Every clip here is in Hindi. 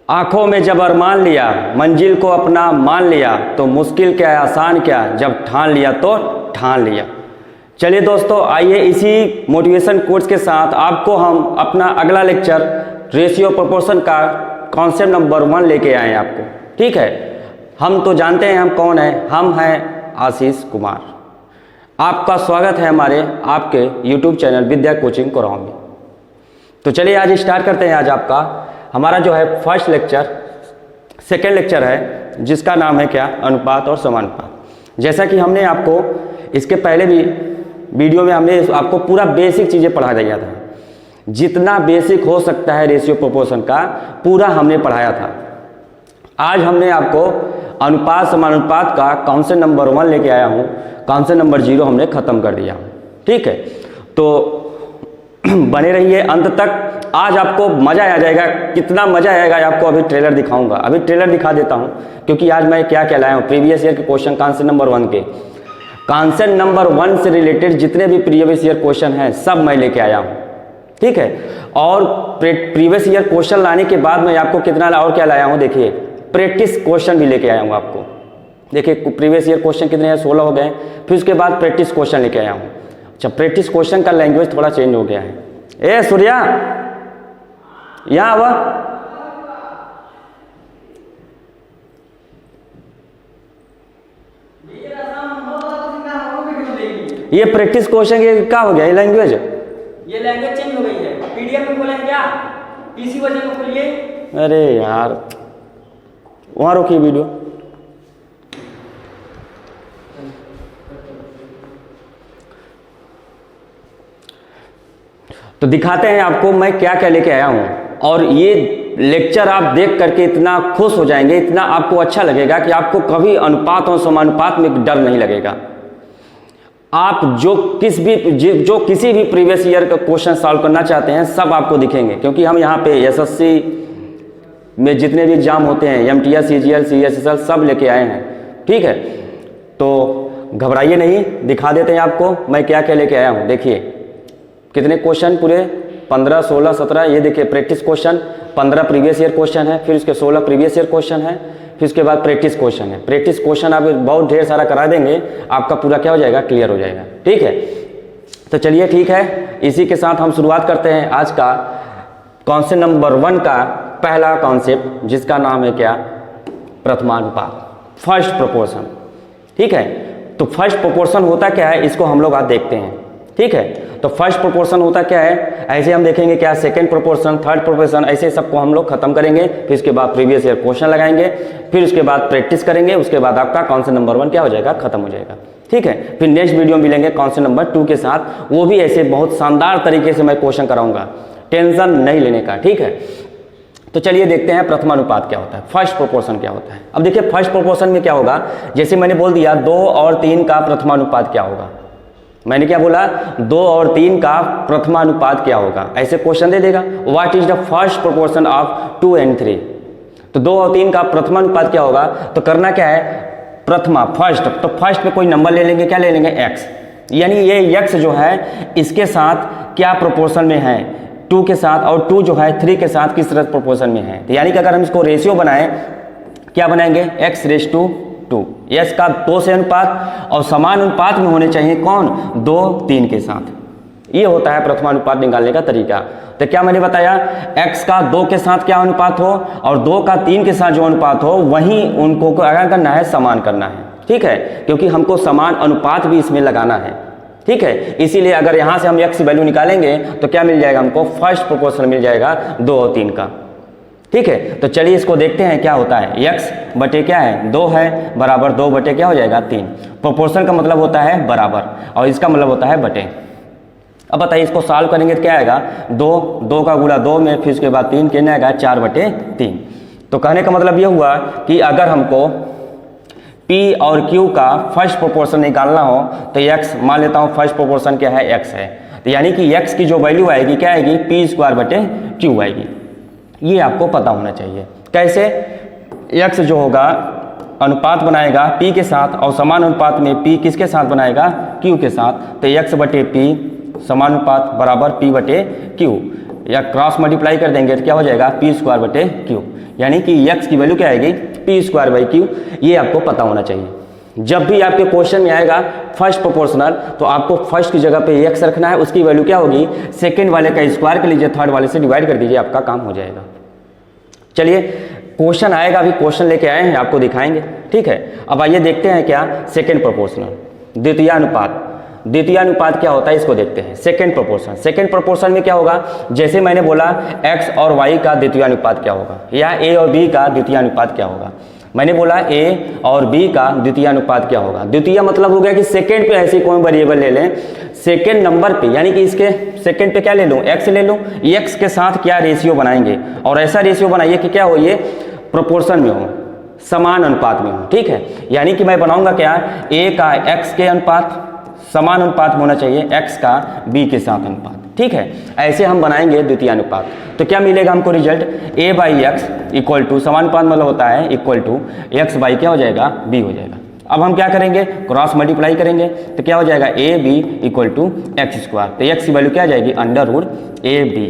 आंखों में जब अरमान लिया, मंजिल को अपना मान लिया, तो मुश्किल क्या है आसान क्या, जब ठान लिया तो ठान लिया। चलिए दोस्तों, आइए इसी मोटिवेशन कोर्स के साथ आपको हम अपना अगला लेक्चर रेशियो प्रोपोर्शन का कॉन्सेप्ट नंबर 1 लेके आए आपको। ठीक है, हम तो जानते हैं हम कौन है, हम हैं आशीष कुमार। आपका स्वागत है हमारे आपके YouTube चैनल विद्या कोचिंग कोराव में। तो चलिए आज स्टार्ट करते हैं। आज आपका हमारा जो है फर्स्ट लेक्चर, सेकेंड लेक्चर है, जिसका नाम है क्या, अनुपात और समानुपात। जैसा कि हमने आपको इसके पहले भी वीडियो में हमने आपको पूरा बेसिक चीज़ें पढ़ा दिया था, जितना बेसिक हो सकता है रेशियो प्रोपोर्शन का पूरा हमने पढ़ाया था। आज हमने आपको अनुपात समानुपात का कॉन्सेप्ट नंबर 1 लेके आया हूँ, कॉन्सेप्ट नंबर 0 हमने ख़त्म कर दिया। ठीक है, तो बने रहिए अंत तक। आज आपको मज़ा आ जाएगा, कितना मज़ा आएगा आपको अभी ट्रेलर दिखाऊंगा। अभी ट्रेलर दिखा देता हूँ, क्योंकि आज मैं क्या लाया हूँ, प्रीवियस ईयर के क्वेश्चन कॉन्सेप्ट नंबर 1 के, कॉन्सेप्ट नंबर 1 से रिलेटेड जितने भी प्रीवियस ईयर क्वेश्चन हैं सब मैं लेके आया हूँ। ठीक है, और प्रीवियस ईयर क्वेश्चन लाने के बाद मैं आपको कितना और क्या लाया हूँ, देखिए प्रैक्टिस क्वेश्चन भी लेके आया हूँ आपको। देखिए प्रीवियस ईयर क्वेश्चन कितने हैं, 16 हो गए। फिर उसके बाद प्रैक्टिस क्वेश्चन लेके आया हूँ। अच्छा, प्रैक्टिस क्वेश्चन का लैंग्वेज थोड़ा चेंज हो गया है। ए सूर्या, यहाँ आवा। ये प्रैक्टिस क्वेश्चन ये क्या हो गया, ये लैंग्वेज चेंज हो गई है। पीडीएफ में खोलें क्या, पीसी वर्जन में खोलिए। अरे यार, वहां रोकिए वीडियो। तो दिखाते हैं आपको मैं क्या क्या लेके आया हूं, और ये लेक्चर आप देख करके इतना खुश हो जाएंगे, इतना आपको अच्छा लगेगा कि आपको कभी अनुपात और समानुपात में डर नहीं लगेगा। आप जो किसी भी प्रीवियस ईयर का क्वेश्चन सॉल्व करना चाहते हैं सब आपको दिखेंगे, क्योंकि हम यहाँ पे एसएससी में जितने भी एग्जाम होते हैं, एमटीएस, सीजीएल, सीएसएसएल सब लेके आए हैं। ठीक है, तो घबराइए नहीं, दिखा देते हैं आपको मैं क्या क्या लेके आया हूँ। देखिए कितने क्वेश्चन, पूरे 15, 16, 17। ये देखिए practice question 15 previous year question है, फिर उसके 16 प्रीवियस ईयर क्वेश्चन है, फिर उसके बाद प्रैक्टिस क्वेश्चन है। प्रैक्टिस क्वेश्चन आप बहुत ढेर सारा करा देंगे, आपका पूरा क्या हो जाएगा, क्लियर हो जाएगा। ठीक है, तो चलिए ठीक है, इसी के साथ हम शुरुआत करते हैं आज का कॉन्सेप्ट नंबर 1 का पहला कॉन्सेप्ट, जिसका नाम है क्या, प्रथमानुपात, फर्स्ट प्रोपोर्शन। ठीक है, तो फर्स्ट प्रोपोर्शन होता क्या है, इसको हम लोग आज देखते हैं। ठीक है, तो फर्स्ट प्रोपोर्शन होता क्या है, ऐसे हम देखेंगे क्या, सेकंड प्रोपोर्शन, थर्ड प्रोपोर्शन, ऐसे सबको हम लोग खत्म करेंगे। फिर उसके बाद प्रीवियस ईयर क्वेश्चन लगाएंगे, फिर उसके बाद प्रैक्टिस करेंगे, उसके बाद आपका कॉन्सेप्ट नंबर 1 क्या हो जाएगा, खत्म हो जाएगा। ठीक है, फिर नेक्स्ट वीडियो में मिलेंगे कॉन्सेप्ट नंबर 2 के साथ, वो भी ऐसे बहुत शानदार तरीके से मैं क्वेश्चन कराऊंगा, टेंशन नहीं लेने का। ठीक है, तो चलिए देखते हैं प्रथमानुपात क्या होता है, फर्स्ट प्रोपोर्शन क्या होता है। अब देखिए फर्स्ट प्रोपोर्शन में क्या होगा, जैसे मैंने बोल दिया 2 और 3 का प्रथमानुपात क्या होगा। मैंने क्या बोला, 2 और 3 का प्रथमानुपात क्या होगा, ऐसे क्वेश्चन दे देगा। What is the first proportion of 2 and 3, तो 2 और 3 का प्रथमानुपात क्या होगा। तो करना क्या है, प्रथमा फर्स्ट, तो फर्स्ट में कोई नंबर ले लेंगे, क्या ले लेंगे, x, यानी ये x जो है इसके साथ क्या प्रोपोर्शन में है, 2 के साथ, और 2 जो है 3 के साथ किस तरह प्रोपोर्शन में है। तो यानी कि अगर हम इसको रेशियो बनाएं, क्या बनाएंगे, x/2, यस का 2 से अनुपात, और समान अनुपात में होने चाहिए कौन, 2 3 के साथ। ये होता है प्रथमानुपात निकालने का तरीका। तो क्या मैंने बताया, x का 2 के साथ क्या अनुपात हो, और 2 का 3 के साथ जो अनुपात हो, वहीं उनको क्या करना है, समान करना है। ठीक है, क्योंकि हमको समान अनुपात भी इसमें लगाना है। ठीक है, इसीलिए अगर यहाँ से हम x की वैल्यू निकालेंगे तो क्या मिल जाएगा हमको, फर्स्ट प्रोपोर्शन मिल जाएगा 2 और 3 का। ठीक है, तो चलिए इसको देखते हैं क्या होता है। x बटे क्या है, 2 है, बराबर 2 बटे क्या हो जाएगा, 3। प्रोपोर्शन का मतलब होता है बराबर, और इसका मतलब होता है बटे। अब बताइए इसको सॉल्व करेंगे तो क्या आएगा, 2 का गुणा 2 में, फिर उसके बाद 3 कितना आएगा, 4/3। तो कहने का मतलब ये हुआ कि अगर हमको p और q का फर्स्ट प्रोपोर्शन निकालना हो तो x, मान लेता हूँ फर्स्ट प्रोपोर्शन क्या है, x है, तो यानी कि x की जो वैल्यू आएगी क्या आएगी, p² आएगी। ये आपको पता होना चाहिए। कैसे, x जो होगा अनुपात बनाएगा p के साथ, और समान अनुपात में p किसके साथ बनाएगा, q के साथ। तो x/p समानुपात बराबर p/q, या क्रॉस मल्टीप्लाई कर देंगे तो क्या हो जाएगा पी स्क्वायर बटे क्यू, यानी कि एक्स की वैल्यू क्या आएगी पी स्क्वायर बाई क्यू। ये आपको पता होना चाहिए। जब भी आपके क्वेश्चन में आएगा फर्स्ट प्रोपोर्शनल तो आपको फर्स्ट की जगह पे एक्स रखना है, उसकी वैल्यू क्या होगी सेकंड वाले का स्क्वायर कर लीजिए, थर्ड वाले से डिवाइड कर दीजिए, आपका काम हो जाएगा। चलिए क्वेश्चन आएगा, अभी क्वेश्चन लेके आए हैं आपको दिखाएंगे, ठीक है। अब आइए देखते हैं क्या सेकंड प्रोपोर्शनल, द्वितीयानुपात। द्वितीयानुपात क्या होता है इसको देखते हैं। सेकंड प्रोपोर्शन, सेकंड प्रोपोर्शन में क्या होगा, जैसे मैंने बोला x और y का द्वितीयानुपात क्या होगा या a और b का द्वितीयानुपात क्या होगा। मैंने बोला a और b का द्वितीयानुपात क्या होगा। द्वितीय मतलब हो गया कि सेकंड पे ऐसी कोई वेरिएबल ले लें सेकंड नंबर पे, यानी कि इसके सेकंड पे क्या ले लूं x ले लूं, x के साथ क्या रेशियो बनाएंगे और ऐसा रेशियो बनाइए कि क्या हो ये प्रोपोर्शन में हो, समान अनुपात में हो, ठीक है। यानी कि मैं बनाऊंगा क्या a का x के अनुपात समान अनुपात होना चाहिए, x का b के साथ अनुपात, ठीक है। ऐसे हम बनाएंगे द्वितीयानुपात तो क्या मिलेगा हमको result a by x equal to समानुपात मतलब होता है इक्वल टू x बाई क्या हो जाएगा b हो जाएगा। अब हम क्या करेंगे क्रॉस मल्टीप्लाई करेंगे तो क्या हो जाएगा A B equal to X square, तो x की वैल्यू क्या आ जाएगी under root A B,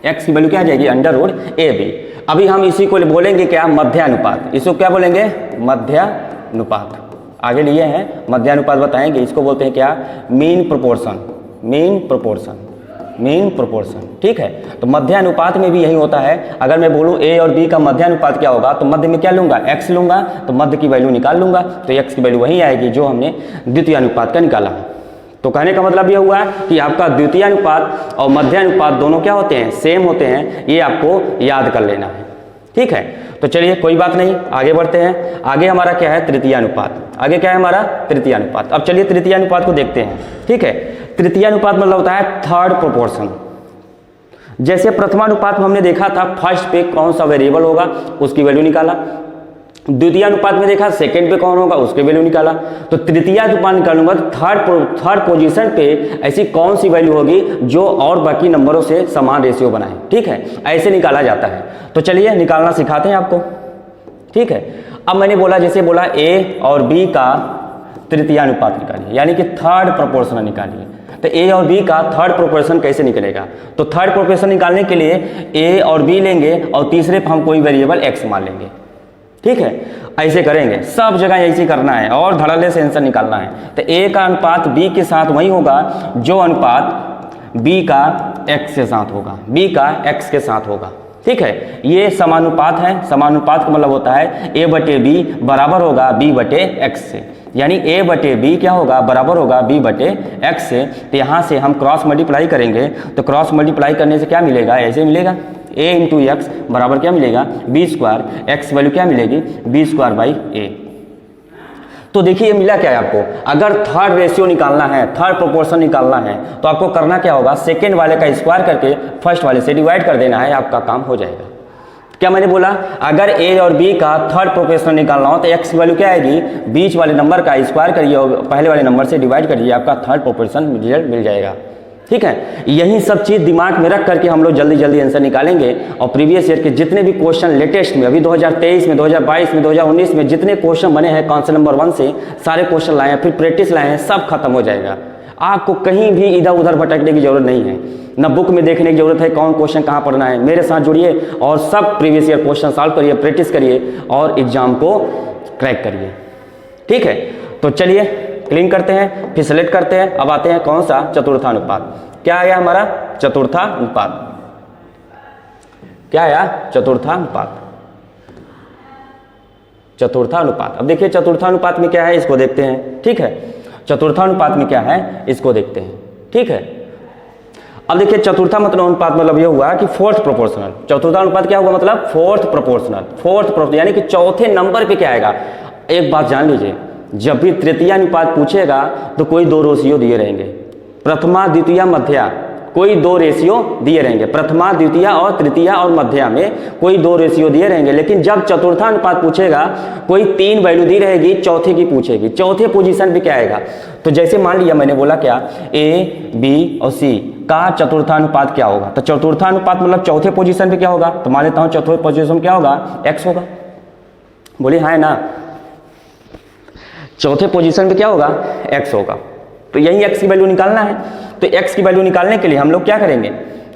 x की वैल्यू क्या आ जाएगी अंडर रूट ए बी। अभी हम इसी को बोलेंगे क्या मध्यानुपात, इसको क्या बोलेंगे मध्यानुपात, आगे लिए हैं मध्यानुपात बताएंगे, इसको बोलते हैं क्या mean proportion, mean proportion, mean proportion, ठीक है। तो मध्यानुपात में भी यही होता है, अगर मैं बोलूं a और b का मध्यानुपात क्या होगा तो मध्य में क्या लूंगा x लूंगा, तो मध्य की वैल्यू निकाल लूंगा तो x की वैल्यू वही आएगी जो हमने द्वितीयानुपात का निकाला है। तो कहने का मतलब यह हुआ कि आपका द्वितीयानुपात और मध्यानुपात दोनों क्या होते हैं सेम होते हैं, ये आपको याद कर लेना है, ठीक है। तो चलिए कोई बात नहीं आगे बढ़ते हैं। आगे हमारा क्या है तृतीयानुपात, आगे क्या है हमारा तृतीयानुपात। अब चलिए तृतीयानुपात को देखते हैं, ठीक है। तृतीयानुपात मतलब होता है थर्ड प्रोपोर्शन। जैसे प्रथमानुपात में हमने देखा था फर्स्ट पे कौन सा वेरिएबल होगा उसकी वैल्यू निकाला, द्वितीयानुपात में देखा सेकंड पे कौन होगा उसकी वैल्यू निकाला, तो तृतीयानुपात निकालूंगा तो थर्ड पोजीशन पे ऐसी कौन सी वैल्यू होगी जो और बाकी नंबरों से समान रेशियो बनाए, ठीक है। ऐसे निकाला जाता है। तो चलिए निकालना सिखाते हैं आपको, ठीक है। अब मैंने बोला जैसे बोला a और b का तृतीयानुपात निकालिए, यानी कि थर्ड प्रोपोर्शनल निकालिए। तो a और b का थर्ड प्रोपोर्शन कैसे निकलेगा, तो थर्ड प्रोपोर्शन निकालने के लिए a और b लेंगे और तीसरे पर हम कोई वेरिएबल x मान लेंगे, ठीक है। ऐसे करेंगे सब जगह ऐसे करना है और धड़ल्ले से आंसर निकालना है। तो a का अनुपात b के साथ वही होगा जो अनुपात b का x के साथ होगा, b का x के साथ होगा, ठीक है। ये समानुपात है, समानुपात का मतलब होता है a बटे b बराबर होगा b बटे x से, यानी a बटे b क्या होगा बराबर होगा b बटे x से। तो यहाँ से हम क्रॉस मल्टीप्लाई करेंगे तो क्रॉस मल्टीप्लाई करने से क्या मिलेगा ऐसे मिलेगा a इंटू एक्स बराबर क्या मिलेगा बी स्क्वायर, x वैल्यू क्या मिलेगी बी स्क्वायर बाई ए। तो देखिए मिला क्या है आपको, अगर थर्ड रेशियो निकालना है थर्ड प्रोपोर्शन निकालना है तो आपको करना क्या होगा सेकंड वाले का स्क्वायर करके फर्स्ट वाले से डिवाइड कर देना है, आपका काम हो जाएगा। क्या मैंने बोला अगर a और b का थर्ड प्रोपोर्शन निकालना हो तो x की वैल्यू क्या आएगी बीच वाले नंबर का स्क्वायर करिए और पहले वाले नंबर से डिवाइड करिए, आपका थर्ड प्रोपोर्शन रिजल्ट मिल जाएगा, ठीक है। यही सब चीज़ दिमाग में रख करके हम लोग जल्दी जल्दी आंसर निकालेंगे और प्रीवियस ईयर के जितने भी क्वेश्चन लेटेस्ट में अभी 2023 में 2022 में 2019 में जितने क्वेश्चन बने हैं कॉन्सेप्ट नंबर 1 से सारे क्वेश्चन लाए हैं, फिर प्रैक्टिस लाए हैं, सब खत्म हो जाएगा। आपको कहीं भी इधर उधर भटकने की जरूरत नहीं है, न बुक में देखने की जरूरत है कौन क्वेश्चन कहाँ पढ़ना है। मेरे साथ जुड़िए और सब प्रीवियस ईयर क्वेश्चन सॉल्व करिए, प्रैक्टिस करिए और एग्जाम को क्रैक करिए, ठीक है। तो चलिए क्लीन करते हैं, फिर सेलेक्ट करते हैं। अब आते हैं कौन सा चतुर्थानुपात। क्या आया हमारा चतुर्थानुपात, क्या आया चतुर्थानुपात, चतुर्थानुपात। अब देखिए चतुर्थानुपात में क्या है इसको देखते हैं, ठीक है। चतुर्थानुपात में क्या है इसको देखते हैं, ठीक है। अब देखिए चतुर्था मतलब अनुपात मतलब ये हुआ कि फोर्थ प्रोपोर्शनल। चतुर्थानुपात क्या होगा मतलब फोर्थ प्रोपोर्शनल, यानी कि चौथे नंबर पे क्या आएगा। एक बात जान लीजिए जब भी तृतीयानुपात पूछेगा तो कोई दो रेशियो दिए रहेंगे, प्रथमा द्वितीय मध्या, कोई दो रेशियो दिए रहेंगे, प्रथमा द्वितीय और तृतीया और मध्या में कोई दो रेशियो दिए रहेंगे। लेकिन जब चतुर्थानुपात पूछेगा कोई तीन वैल्यू दी रहेगी, चौथे की पूछेगी, चौथे पोजीशन पे क्या आएगा। तो जैसे मान लिया मैंने बोला क्या ए बी और सी का चतुर्थानुपात क्या होगा, तो चतुर्थानुपात मतलब चौथे पोजीशन पे क्या होगा, तो मान लेता हूँ चौथे पोजीशन क्या होगा एक्स होगा, बोलिए हाँ ना, चौथे पोजीशन पे क्या होगा एक्स होगा। तो यही x की वैल्यू निकालना है। तो x की वैल्यू निकालने के लिए हम लोग क्या करेंगे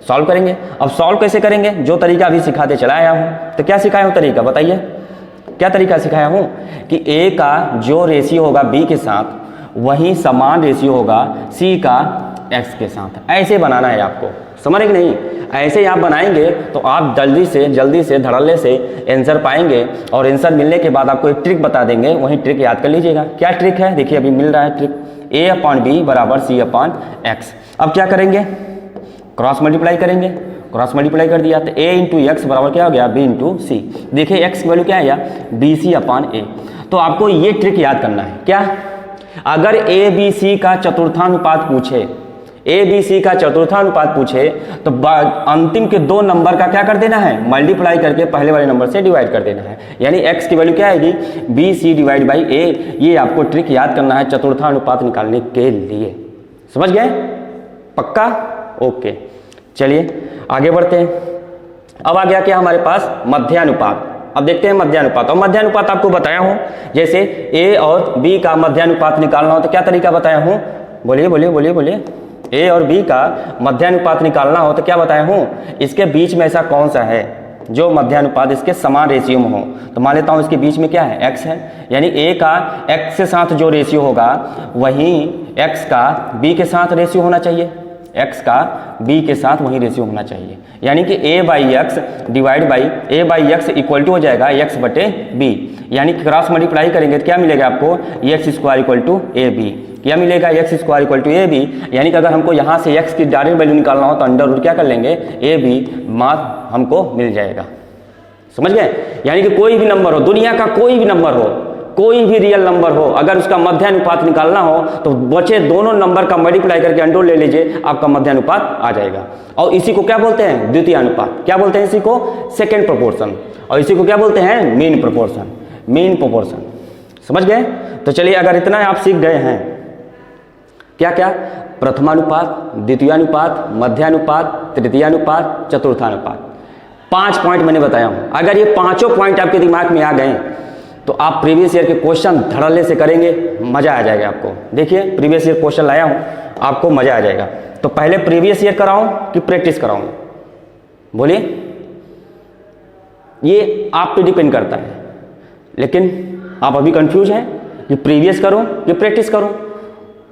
सॉल्व करेंगे। अब सॉल्व कैसे करेंगे, जो तरीका अभी सिखाते चला आया हूँ। तो क्या सिखाया हूँ तरीका, बताइए क्या तरीका सिखाया हूँ कि A का जो रेशियो होगा B के साथ वही समान रेशियो होगा C का X के साथ। ऐसे बनाना है आपको, समझ रहे कि नहीं? ऐसे ही आप बनाएंगे तो आप जल्दी से धड़ल्ले से आंसर पाएंगे। और आंसर मिलने के बाद आपको एक ट्रिक बता देंगे, वही ट्रिक याद कर लीजिएगा। क्या ट्रिक है, देखिए अभी मिल रहा है ट्रिक, A/B बराबर C/X। अब क्या करेंगे, क्रॉस मल्टीप्लाई करेंगे। क्रॉस मल्टीप्लाई कर दिया तो A इंटू एक्स बराबर क्या हो गया, B इंटू सी। देखिए x की वैल्यू क्या है, BC/A। तो आपको ये ट्रिक याद करना है। क्या, अगर ABC का चतुर्थानुपात पूछे, ABC का चतुर्थानुपात पूछे तो अंतिम के दो नंबर का क्या कर देना है, मल्टीप्लाई करके पहले वाले नंबर से डिवाइड कर देना है। यानी x की वैल्यू क्या आएगी, BC डिवाइड बाई A। ये आपको ट्रिक याद करना है चतुर्थानुपात निकालने के लिए। समझ गए, पक्का? ओके, चलिए आगे बढ़ते हैं। अब आ गया क्या हमारे पास, मध्यानुपात। अब देखते हैं मध्यानुपात। और मध्यानुपात आपको बताया हूं, जैसे A और B का मध्यानुपात निकालना हो तो क्या तरीका बताया हूं, बोलिए बोलिए बोलिए बोलिए। A और B का मध्यानुपात निकालना हो तो क्या बताया हूं, इसके बीच में ऐसा कौन सा है जो मध्यानुपात इसके समान रेशियो में हो। तो मान लेता हूं इसके बीच में क्या है, x है। यानी A का x के साथ जो रेशियो होगा वही x का B के साथ रेशियो होना चाहिए, x का b के साथ वही रेशियो होना चाहिए। यानी कि A/x divide by A/x equal to हो जाएगा x/b। यानी कि क्रॉस मल्टीप्लाई करेंगे तो क्या मिलेगा आपको, x² इक्वल टू AB। क्या मिलेगा, x² इक्वल टू AB। यानी कि अगर हमको यहाँ से x की डायरेक्ट वैल्यू निकालना हो तो अंडर रूट क्या कर लेंगे, AB मात्र हमको मिल जाएगा। समझ गए? यानी कि कोई भी नंबर हो, दुनिया का कोई भी नंबर हो, कोई भी रियल नंबर हो, अगर उसका मध्यानुपात निकालना हो तो बचे दोनों नंबर का मल्टीप्लाई करके अंडर ले लीजिए, आपका मध्यानुपात आ जाएगा। और इसी को क्या बोलते हैं, द्वितीय अनुपात। क्या बोलते हैं इसी को, सेकंड प्रोपोर्शन। और इसी को क्या बोलते हैं, मीन प्रोपोर्शन। मीन प्रोपोर्शन, समझ गए? तो चलिए, अगर इतना आप सीख गए हैं, क्या क्या, प्रथमानुपात, द्वितीयानुपात, मध्यानुपात, तृतीयानुपात, चतुर्थानुपात, 5 पॉइंट मैंने बताया हूं। अगर ये पांचों पॉइंट आपके दिमाग में आ गए तो आप प्रीवियस ईयर के क्वेश्चन धड़ल्ले से करेंगे, मजा आ जाएगा आपको। देखिए प्रीवियस ईयर क्वेश्चन लाया हूं, आपको मजा आ जाएगा। तो पहले प्रीवियस ईयर कराऊं कि प्रैक्टिस कराऊं, बोलिए? ये आप पे डिपेंड करता है, लेकिन आप अभी कंफ्यूज हैं कि प्रीवियस करूं कि प्रैक्टिस करूं।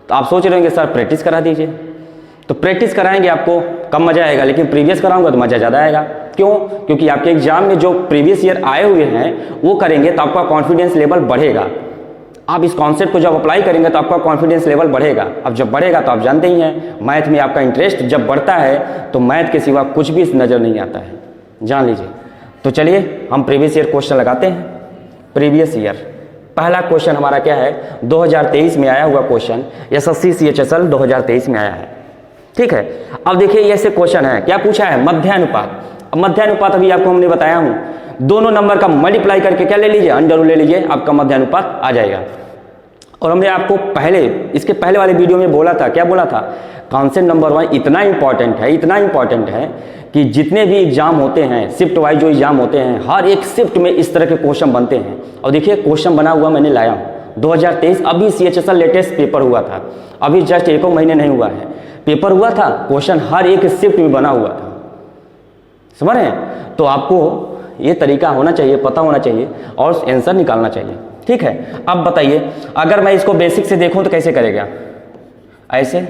तो आप सोच रहे होंगे सर प्रैक्टिस करा दीजिए। तो प्रैक्टिस कराएंगे आपको कम मजा आएगा, लेकिन प्रीवियस कराऊंगा तो मजा ज़्यादा आएगा। क्यों? क्योंकि आपके एग्जाम में जो प्रीवियस ईयर आए हुए हैं वो करेंगे तो आपका कॉन्फिडेंस लेवल बढ़ेगा। आप इस कॉन्सेप्ट को जब अप्लाई करेंगे तो आपका कॉन्फिडेंस लेवल बढ़ेगा। अब जब बढ़ेगा तो आप जानते ही हैं, मैथ में आपका इंटरेस्ट जब बढ़ता है तो मैथ के सिवा कुछ भी नज़र नहीं आता है, जान लीजिए। तो चलिए हम प्रीवियस ईयर क्वेश्चन लगाते हैं। प्रीवियस ईयर पहला क्वेश्चन हमारा क्या है, 2023 में आया हुआ क्वेश्चन, SSC CHSL 2023 में आया है। ठीक है, अब देखिए ये ऐसे क्वेश्चन है, क्या पूछा है, मध्यानुपात। अब मध्यानुपात अभी आपको हमने बताया हूं, दोनों नंबर का मल्टीप्लाई करके क्या ले लीजिए, अंडर रूट ले लीजिए, आपका मध्यानुपात आ जाएगा। और हमने आपको इसके पहले वाले वीडियो में बोला था, क्या बोला था, कॉन्सेप्ट नंबर 1 इतना इंपॉर्टेंट है कि जितने भी एग्जाम होते हैं, शिफ्ट वाइज जो एग्जाम होते हैं, हर एक शिफ्ट में इस तरह के क्वेश्चन बनते हैं। और देखिए क्वेश्चन बना हुआ मैंने लाया हूँ 2023, अभी CHSL लेटेस्ट पेपर हुआ था, अभी जस्ट 1 महीने नहीं हुआ है, पेपर हुआ था, क्वेश्चन हर एक शिफ्ट में बना हुआ था। समझ रहे हैं? तो आपको ये तरीका होना चाहिए, पता होना चाहिए और आंसर निकालना चाहिए। ठीक है, अब बताइए अगर मैं इसको बेसिक से देखूं तो कैसे करेगा, ऐसे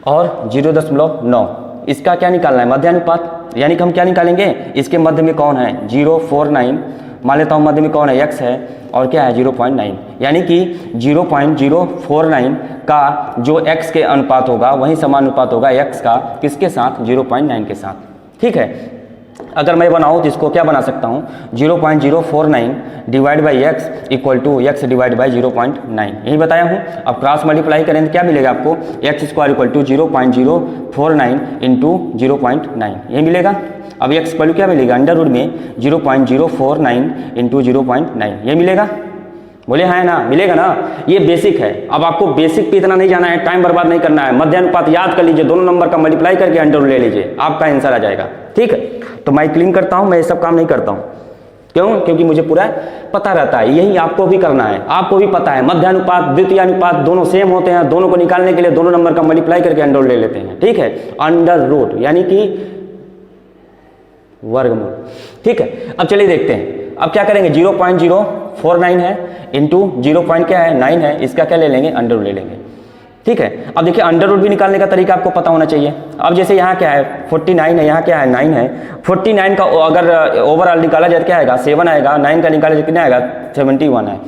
और 0.9, इसका क्या निकालना है, मध्यानुपात। यानी कि हम क्या निकालेंगे, इसके मध्य में कौन है, 0.49, मान लेता हूँ मध्य में कौन है, x है, और क्या है 0.9। यानी कि 0.049 का जो x के अनुपात होगा वही समान अनुपात होगा x का किसके साथ, 0.9 के साथ। ठीक है, अगर मैं बनाऊँ तो इसको क्या बना सकता हूँ, 0.049 divide by x equal to x divide by 0.9, यही बताया हूँ। अब क्रॉस मल्टीप्लाई करें तो क्या मिलेगा आपको, x² इक्वल टू 0.049 इंटू 0.9, यही मिलेगा। अब x वैल्यू क्या मिलेगा, अंडर रूट में 0.049 इंटू 0.9, ये मिलेगा। बोले हाँ ना, मिलेगा ना। ये बेसिक है, अब आपको बेसिक पे इतना नहीं जाना है, टाइम बर्बाद नहीं करना है। मध्यानुपात याद कर लीजिए, दोनों नंबर का मल्टीप्लाई करके अंडर रूट ले लीजिए, आपका आंसर आ जाएगा। ठीक है, तो मैं क्लीन करता हूँ, मैं ये सब काम नहीं करता हूँ। क्यों? क्योंकि मुझे पूरा पता रहता है। यही आपको भी करना है, आपको भी पता है मध्यानुपात द्वितीयानुपात दोनों सेम होते हैं, दोनों को निकालने के लिए दोनों नंबर का मल्टीप्लाई करके अंडर रूट ले लेते हैं। ठीक है, अंडर रूट यानी कि वर्गमूल। ठीक है, अब चलिए देखते हैं। अब क्या करेंगे, 0.049 है इंटू 0. क्या है 9 है, इसका क्या ले लेंगे, अंडर रूट ले लेंगे। ठीक है, अब देखिए अंडर रूट भी निकालने का तरीका आपको पता होना चाहिए। अब जैसे यहाँ क्या है 49 है, यहाँ क्या है 9 है। 49 का अगर ओवरऑल निकाला जाए क्या आएगा 7 आएगा, 9 का निकाला जाए कितना आएगा 71 है।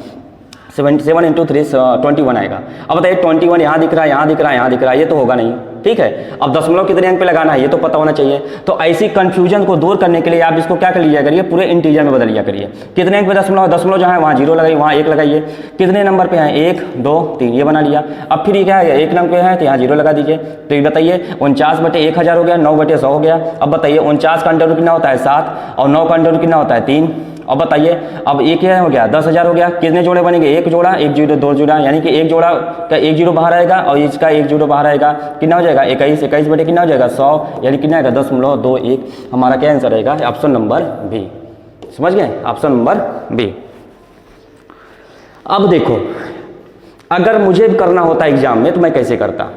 7 इंटू 3 21 आएगा। अब बताइए 21 यहाँ दिख रहा है, यहाँ दिख रहा है, यहाँ दिख रहा है, ये तो होगा नहीं। ठीक है, अब दशमलव कितने अंक पे लगाना है ये तो पता होना चाहिए। तो ऐसी कंफ्यूजन को दूर करने के लिए आप इसको क्या कर लीजिए करिए, पूरे इंटीजर में बदल लिया करिए। कितने अंक पे दशमलव, दशमलव जहाँ है वहाँ 0 लगाइए, वहाँ 1 लगाइए। कितने नंबर पे हैं 1 2 3 ये बना लिया। अब फिर ये क्या है 1 नंबर पे है तो यहाँ 0 लगा दीजिए। तो ये बताइए 49/1000 हो गया, 9/100 हो गया। अब बताइए 49 का अंडर रूट कितना होता है 7 और 9 का अंडर रूट कितना होता है 3। अब बताइए अब एक क्या हो गया 10,000 हो गया। कितने जोड़े बनेंगे, एक जोड़ा, एक जीरो, दो जोड़ा, यानी कि एक जोड़ा का एक जीरो बाहर आएगा और इसका एक जीरो बाहर आएगा। कितना हो जाएगा 21, 21 बटे कितना हो जाएगा 100, यानी कितना आएगा 10.21। हमारा क्या आंसर रहेगा ऑप्शन नंबर बी। समझ गए, ऑप्शन नंबर बी। अब देखो अगर मुझे करना होता एग्जाम में तो मैं कैसे करता,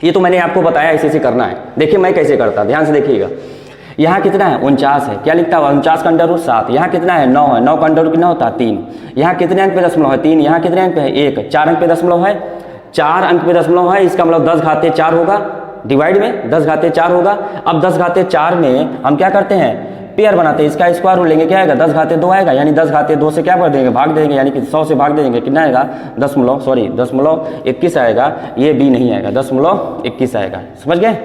ये तो मैंने आपको बताया ऐसे ऐसे करना है। देखिए मैं कैसे करता, ध्यान से देखिएगा। यहाँ कितना है 49 है, क्या लिखता है 49 का अंडर रूट 7। यहाँ कितना है 9 है, 9 का अंडर रूट कितना होता है 3। यहाँ कितने अंक पे दशमलव है 3। यहाँ कितने अंक पे है 1, 4 अंक पे दशमलव है, 4 अंक पे दशमलव है। इसका मतलब 10⁻4 होगा, डिवाइड में 10⁻4 होगा। अब 10⁻4 में हम क्या करते हैं पेयर बनाते हैं, इसका स्क्वायर रूट लेंगे, क्या आएगा 10⁻2 आएगा। यानी 10⁻2 से क्या कर देंगे भाग देंगे, यानी कि 100 से भाग देंगे, कितना आएगा 10.21 आएगा। ये बी नहीं आएगा 10.21 आएगा। समझ गए,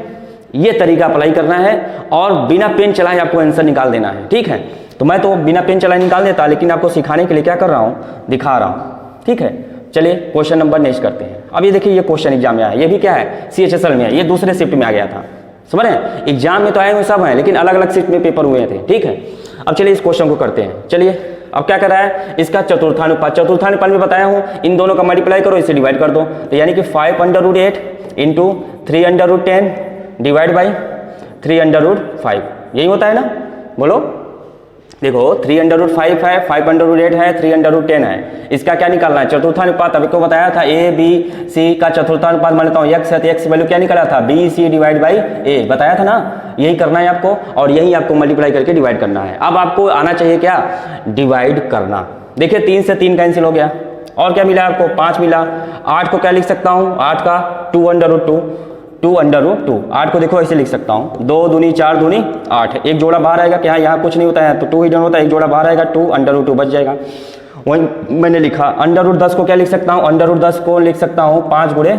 ये तरीका अप्लाई करना है और बिना पेन चलाए आपको आंसर निकाल देना है। ठीक है, तो मैं तो बिना पेन चलाए निकाल देता, लेकिन आपको सिखाने के लिए क्या कर रहा हूँ दिखा रहा हूँ। ठीक है, चलिए क्वेश्चन नंबर नेक्स्ट करते हैं। अब ये देखिए ये क्वेश्चन एग्जाम में आया, ये भी क्या है CHSL में है, ये दूसरे शिफ्ट में आ गया था। समझ रहे हैं, एग्जाम में तो आए हुए सब हैं लेकिन अलग अलग शिफ्ट में पेपर हुए थे। ठीक है, अब चलिए इस क्वेश्चन को करते हैं। चलिए अब क्या कर रहा है, इसका चतुर्थानुपात में बताया हूँ, इन दोनों का मल्टीप्लाई करो, इसे डिवाइड कर दो। तो यानी कि 5√8 इंटू 3√10 डिवाइड बाई 3√5 यही होता है ना, बोलो। देखो 3√5 है, 5√8 है, 3√10 है। इसका क्या निकालना है चतुर्थानुपात। अभी को बताया था ABC का चतुर्थानुपात मान लेता हूँ x है तो x वैल्यू क्या निकाला था BC डिवाइड बाई A, बताया था ना। यही करना है आपको और यही आपको मल्टीप्लाई करके डिवाइड करना है। अब आपको आना चाहिए क्या डिवाइड करना। देखिए 3 से 3 कैंसिल हो गया और क्या मिला आपको 5 मिला। 8 को क्या लिख सकता हूँ, 8 का 2√2, 2√2। 8 को देखो ऐसे लिख सकता हूँ 2 दूनी 4 दूनी 8। एक जोड़ा बाहर आएगा, क्या यहाँ कुछ नहीं होता है तो 2 ही डन होता है, एक जोड़ा बाहर आएगा 2√2 बच जाएगा। वही मैंने लिखा √10 को क्या लिख सकता हूँ, √10 को लिख सकता हूँ 5 गुणे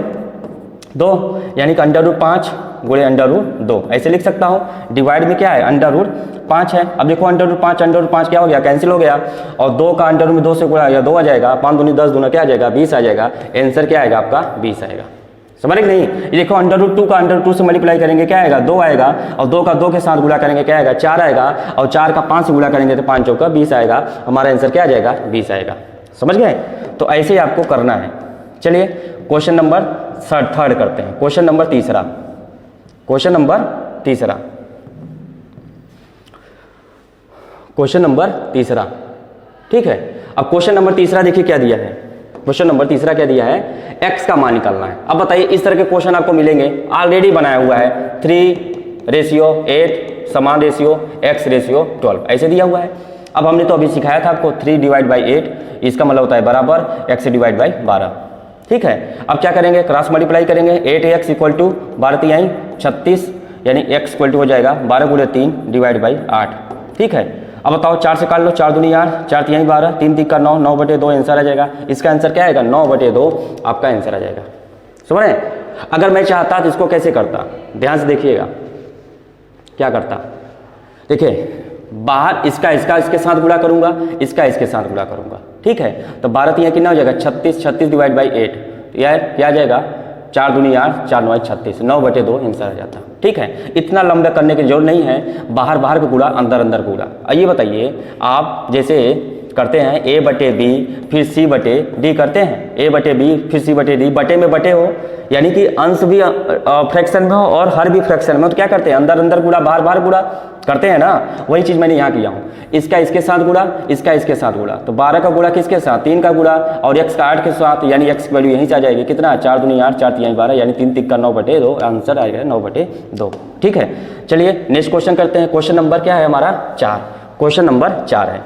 2, यानी कि √5 गुणे √2 ऐसे लिख सकता हूँ। डिवाइड में क्या है √5 है। अब देखो √5 क्या हो गया कैंसिल हो गया और 2 का अंडर में 2 से गुणा या 2 आ जाएगा, 5 दूनी 10 दूना क्या आ जाएगा 20 आ जाएगा। आंसर क्या आएगा आपका 20 आएगा। समझ रहे नहीं, ये देखो √2 का √2 से मल्टीप्लाई करेंगे क्या आएगा 2 आएगा और 2 का 2 के साथ गुणा करेंगे क्या आएगा 4 आएगा और 4 का 5 से गुणा करेंगे तो 5 चौका 20 आएगा। हमारा आंसर क्या आ जाएगा 20 आएगा। समझ गए, तो ऐसे ही आपको करना है। चलिए क्वेश्चन नंबर थर्ड करते हैं। क्वेश्चन नंबर तीसरा, क्वेश्चन नंबर तीसरा। ठीक है, अब क्वेश्चन नंबर तीसरा देखिए क्या दिया है। क्वेश्चन नंबर तीसरा क्या दिया है x का मान निकालना है। अब बताइए इस तरह के क्वेश्चन आपको मिलेंगे, ऑलरेडी बनाया हुआ है 3:8 समान रेशियो x:12 ऐसे दिया हुआ है। अब हमने तो अभी सिखाया था आपको 3/8, इसका मतलब होता है बराबर x/12। ठीक है, अब क्या करेंगे क्रॉस मल्टीप्लाई करेंगे। 8x = 12 36, यानी x = हो जाएगा 12 × 3 डिवाइड बाई 8। ठीक है, अब बताओ 4 से काट लो, 4 दूनी 8, 4 3 12, 3 3 का 9, 9/2 आंसर आ जाएगा। इसका आंसर क्या आएगा 9/2 आपका आंसर आ जाएगा। समझ रहे हैं, अगर मैं चाहता तो इसको कैसे करता, ध्यान से देखिएगा क्या करता। देखिए बाहर इसका इसके साथ गुणा करूंगा, इसका इसके साथ गुणा करूंगा। ठीक है, तो 12 3 कितना हो जाएगा 36, 36 डिवाइड बाई 8 यार क्या आ जाएगा 4 दूनी 8, 4 9 36, 9/2 आंसर आ जाता। ठीक है, इतना लंबा करने की जरूरत नहीं है, बाहर बाहर का गुणा अंदर अंदर गुणा। ये बताइए आप जैसे करते हैं ए बटे बी फिर सी बटे डी करते हैं, ए बटे बी फिर सी बटे डी, बटे में बटे हो यानी कि अंश भी फ्रैक्शन में हो और हर भी फ्रैक्शन में हो, तो क्या करते हैं अंदर अंदर गुणा बाहर बाहर गुणा करते हैं ना, वही चीज़ मैंने यहाँ किया हूँ। इसका इसके साथ गुणा, इसका इसके साथ गुणा, तो 12 का गुणा किसके साथ 3 का गुणा और x का 8 के साथ, यानी x की वैल्यू यहीं से आ जाएगी कितना 4 दूनी 8 4 3 12 यानी 3 तिक्का 9 बटे 2, आंसर आएगा 9 बटे 2। ठीक है, चलिए नेक्स्ट क्वेश्चन करते हैं। क्वेश्चन नंबर क्या है हमारा 4, क्वेश्चन नंबर 4 है,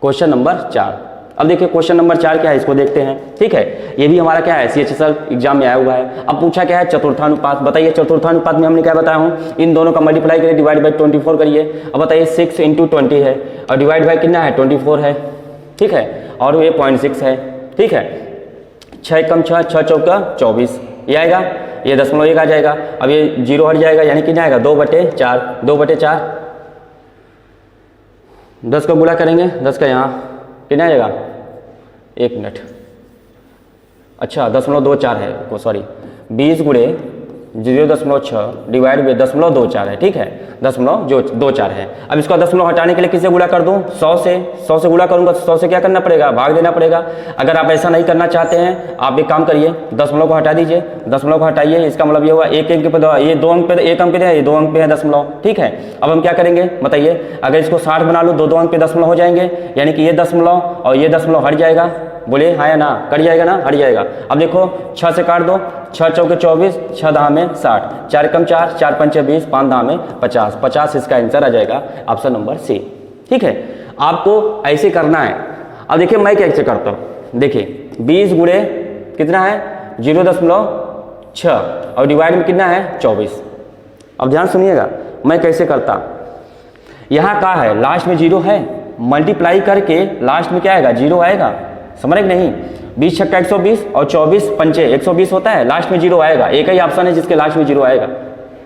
क्वेश्चन नंबर 4। अब देखिए क्वेश्चन नंबर 4 क्या है इसको देखते हैं। ठीक है, ये भी हमारा क्या है CHSL एग्जाम में आया हुआ है। अब पूछा क्या है चतुर्थानुपात, बताइए चतुर्थानुपात में हमने क्या बताया हूँ, इन दोनों का मल्टीप्लाई करिए डिवाइड बाई 24 करिए। अब बताइए 6 × 20 है और डिवाइड बाई कितना है 24 है। ठीक है, और ये 0.6 है। ठीक है, 6 कम 6 6 चौका 24 ये आएगा, ये 0.1 आ जाएगा। अब ये 0 हट जाएगा यानी कितना आएगा 2/4, 2/4। 10 को गुणा करेंगे, 10 का यहाँ कितना आएगा 1 मिनट, अच्छा 0.24 है, सॉरी 20 गुणे 0.6 डिवाइड बाई 0.24 है। ठीक है, 0.24 है। अब इसका 10 हटाने के लिए किससे गुणा कर दूं 100 से, 100 से गुणा करूंगा तो 100 से क्या करना पड़ेगा भाग देना पड़ेगा। अगर आप ऐसा नहीं करना चाहते हैं आप एक काम करिए 10 को हटा दीजिए, 10 को हटाइए, इसका मतलब ये हुआ एक अंक पे ये 2 अंक पे 1 अंक पे है, ये 2 अंक पे है 10। ठीक है, अब हम क्या करेंगे बताइए, अगर इसको 60 बना लो 2 अंक पे 10 हो जाएंगे यानी कि ये 10 और ये 10 हट जाएगा, बोलिए हाँ या ना, कट जाएगा ना, हट जाएगा। अब देखो 6 से काट दो, 6 चौके 24, 6 दहा में 60, 4 कम 4, 4 पंचे 20, 5 दहा में 50, 50 इसका आंसर आ जाएगा ऑप्शन नंबर सी। ठीक है, आपको ऐसे करना है। अब देखिए मैं कैसे करता हूँ, देखिए 20 गुणे कितना है 0.6 और डिवाइड में कितना है 24। अब ध्यान सुनिएगा मैं कैसे करता, यहाँ का है लास्ट में 0 है, मल्टीप्लाई करके लास्ट में क्या आएगा 0 आएगा, समझ रहे नहीं। 20 छक्का 120 और 24 पंचे 120 होता है, लास्ट में 0 आएगा, एक ही ऑप्शन है जिसके लास्ट में 0 आएगा,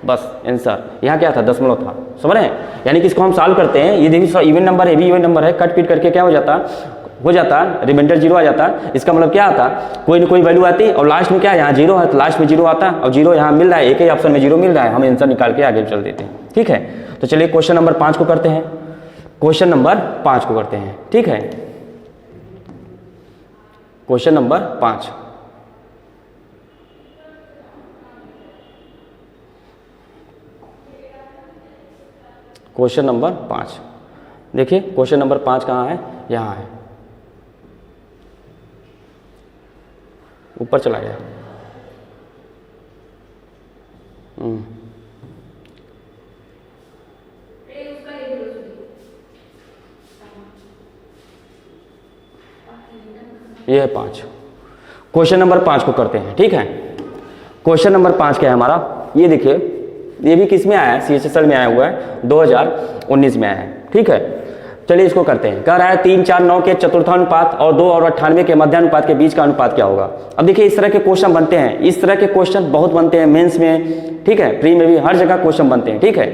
बस आंसर। यहाँ क्या था 10 था, समझ रहे हैं। यानी कि इसको हम सॉल्व करते हैं, ये देखिए इवन नंबर है, भी इवन नंबर है, कट पीट करके क्या हो जाता रिमाइंडर 0 आ जाता। इसका मतलब क्या आता, कोई ना कोई वैल्यू आती और लास्ट में क्या है यहाँ 0 है तो लास्ट में 0 आता और 0 यहाँ मिल रहा है, एक ही ऑप्शन में 0 मिल रहा है, हम आंसर निकाल के आगे चल देते हैं। ठीक है, तो चलिए क्वेश्चन नंबर 5 को करते हैं, क्वेश्चन नंबर 5 को करते हैं। ठीक है, क्वेश्चन नंबर 5, क्वेश्चन नंबर 5 देखिए, क्वेश्चन नंबर 5 कहाँ है, यहाँ है, ऊपर चला गया। ये है 5, क्वेश्चन नंबर 5 को करते हैं। ठीक है, क्वेश्चन नंबर 5 क्या है हमारा, ये देखिए ये भी किस में आया है CHSL में आया हुआ है, 2019 में आया है। ठीक है, चलिए इसको करते हैं। कह रहा है 3 4 9 के चतुर्थानुपात और 2 और 98 के मध्यानुपात के बीच का अनुपात क्या होगा। अब देखिए इस तरह के क्वेश्चन बनते हैं, इस तरह के क्वेश्चन बहुत बनते हैं मेंस में, ठीक है, प्री में भी, हर जगह क्वेश्चन बनते हैं। ठीक है,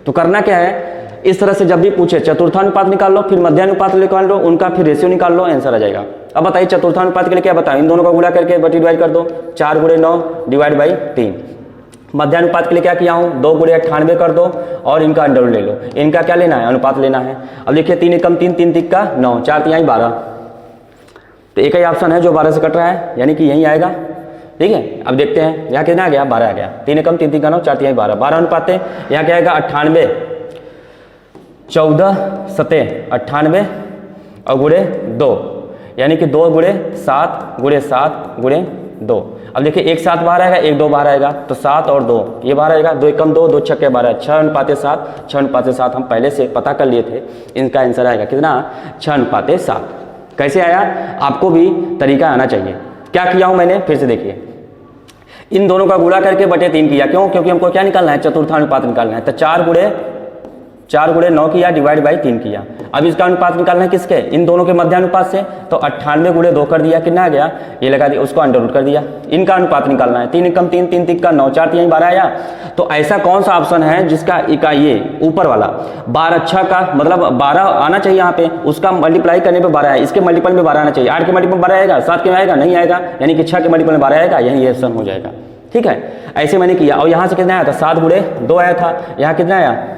तो करना क्या है, इस तरह से जब भी पूछे चतुर्थानुपात निकाल लो, फिर मध्यानुपात निकाल लो, उनका फिर रेशियो निकाल लो, आंसर आ जाएगा। अब बताइए चतुर्थानुपात के लिए क्या बताएं, इन दोनों का गुणा करके बटी डिवाइड कर दो, 4 गुणे 9 डिवाइड बाई 3। मध्यानुपात के लिए क्या किया हूँ, 2 गुणे 98 कर दो और इनका अंडर ले लो, इनका क्या लेना है, अनुपात लेना है। अब देखिए 3 एकम 3, 3 तिक्का 9, 4 तिहाई 12, तो एक ही ऑप्शन है जो 12 से कट रहा है, यानी कि यही आएगा। ठीक है, अब देखते हैं यहाँ कितना आ गया, 12 आ गया, 3 एकम 3 तिक्का 9, 4 तिहाई 12, 12 अनुपात है, यहाँ क्या आएगा 98, 14 7 98 और गुणे 2, यानी कि 2 गुणे 7 गुणे 7 गुणे 2। अब देखिए एक 7 बाहर आएगा, एक 2 बाहर आएगा, तो 7 और 2 ये बाहर आएगा, 2 एकम 2, 2 छक्के 12, 6:7, 6:7 हम पहले से पता कर लिए थे। इनका आंसर आएगा कितना, 6:7। कैसे आया, आपको भी तरीका आना चाहिए। क्या किया हूँ मैंने, फिर से देखिए, इन दोनों का गुणा करके बटे 3 किया, क्यों, क्योंकि हमको क्या निकालना है, चतुर्थानुपात निकालना है। तो 4 गुणे 9 किया डिवाइड बाई 3 किया। अब इसका अनुपात निकालना है किसके, इन दोनों के मध्यानुपात से, तो 98 गुणे 2 कर दिया, कितना आ गया, ये लगा दिया, उसको अंडर रूट कर दिया। इनका अनुपात निकालना है, 3 एकम 3, 3 तिक्का 9, 4 तिहाई 12 आया। तो ऐसा कौन सा ऑप्शन है जिसका ये ऊपर वाला 12 6 का मतलब 12 आना चाहिए, यहाँ पे उसका मल्टीप्लाई करने पे 12 है, इसके मल्टीपल में 12 आना चाहिए। 8 के मल्टीपल में 12 आएगा, 7 के में आएगा, नहीं आएगा, यानी कि 6 के मल्टीपल में 12 आएगा, यही ऑप्शन हो जाएगा। ठीक है, ऐसे मैंने किया। और यहाँ से कितना आया था, 7 गुणे 2 आया था, यहाँ कितना आया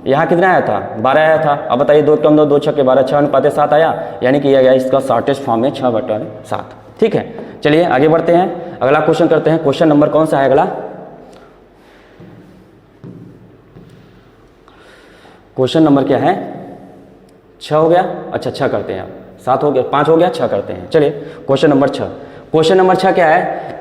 यहाँ कितना आया था 12 आया था। अब बताइए 2 कम 2 2 छक्के 12 6:7 आया, यानी कि यह गया इसका शॉर्टेस्ट फॉर्म में 6/7। ठीक है, चलिए आगे बढ़ते हैं, अगला क्वेश्चन करते हैं। क्वेश्चन नंबर कौन सा है अगला? क्वेश्चन नंबर क्या है? 6 हो गया। अच्छा 6 करते हैं, 7 हो गया, 5 हो गया, 6 करते हैं। चलिए क्वेश्चन नंबर 6। क्वेश्चन नंबर 6 क्या है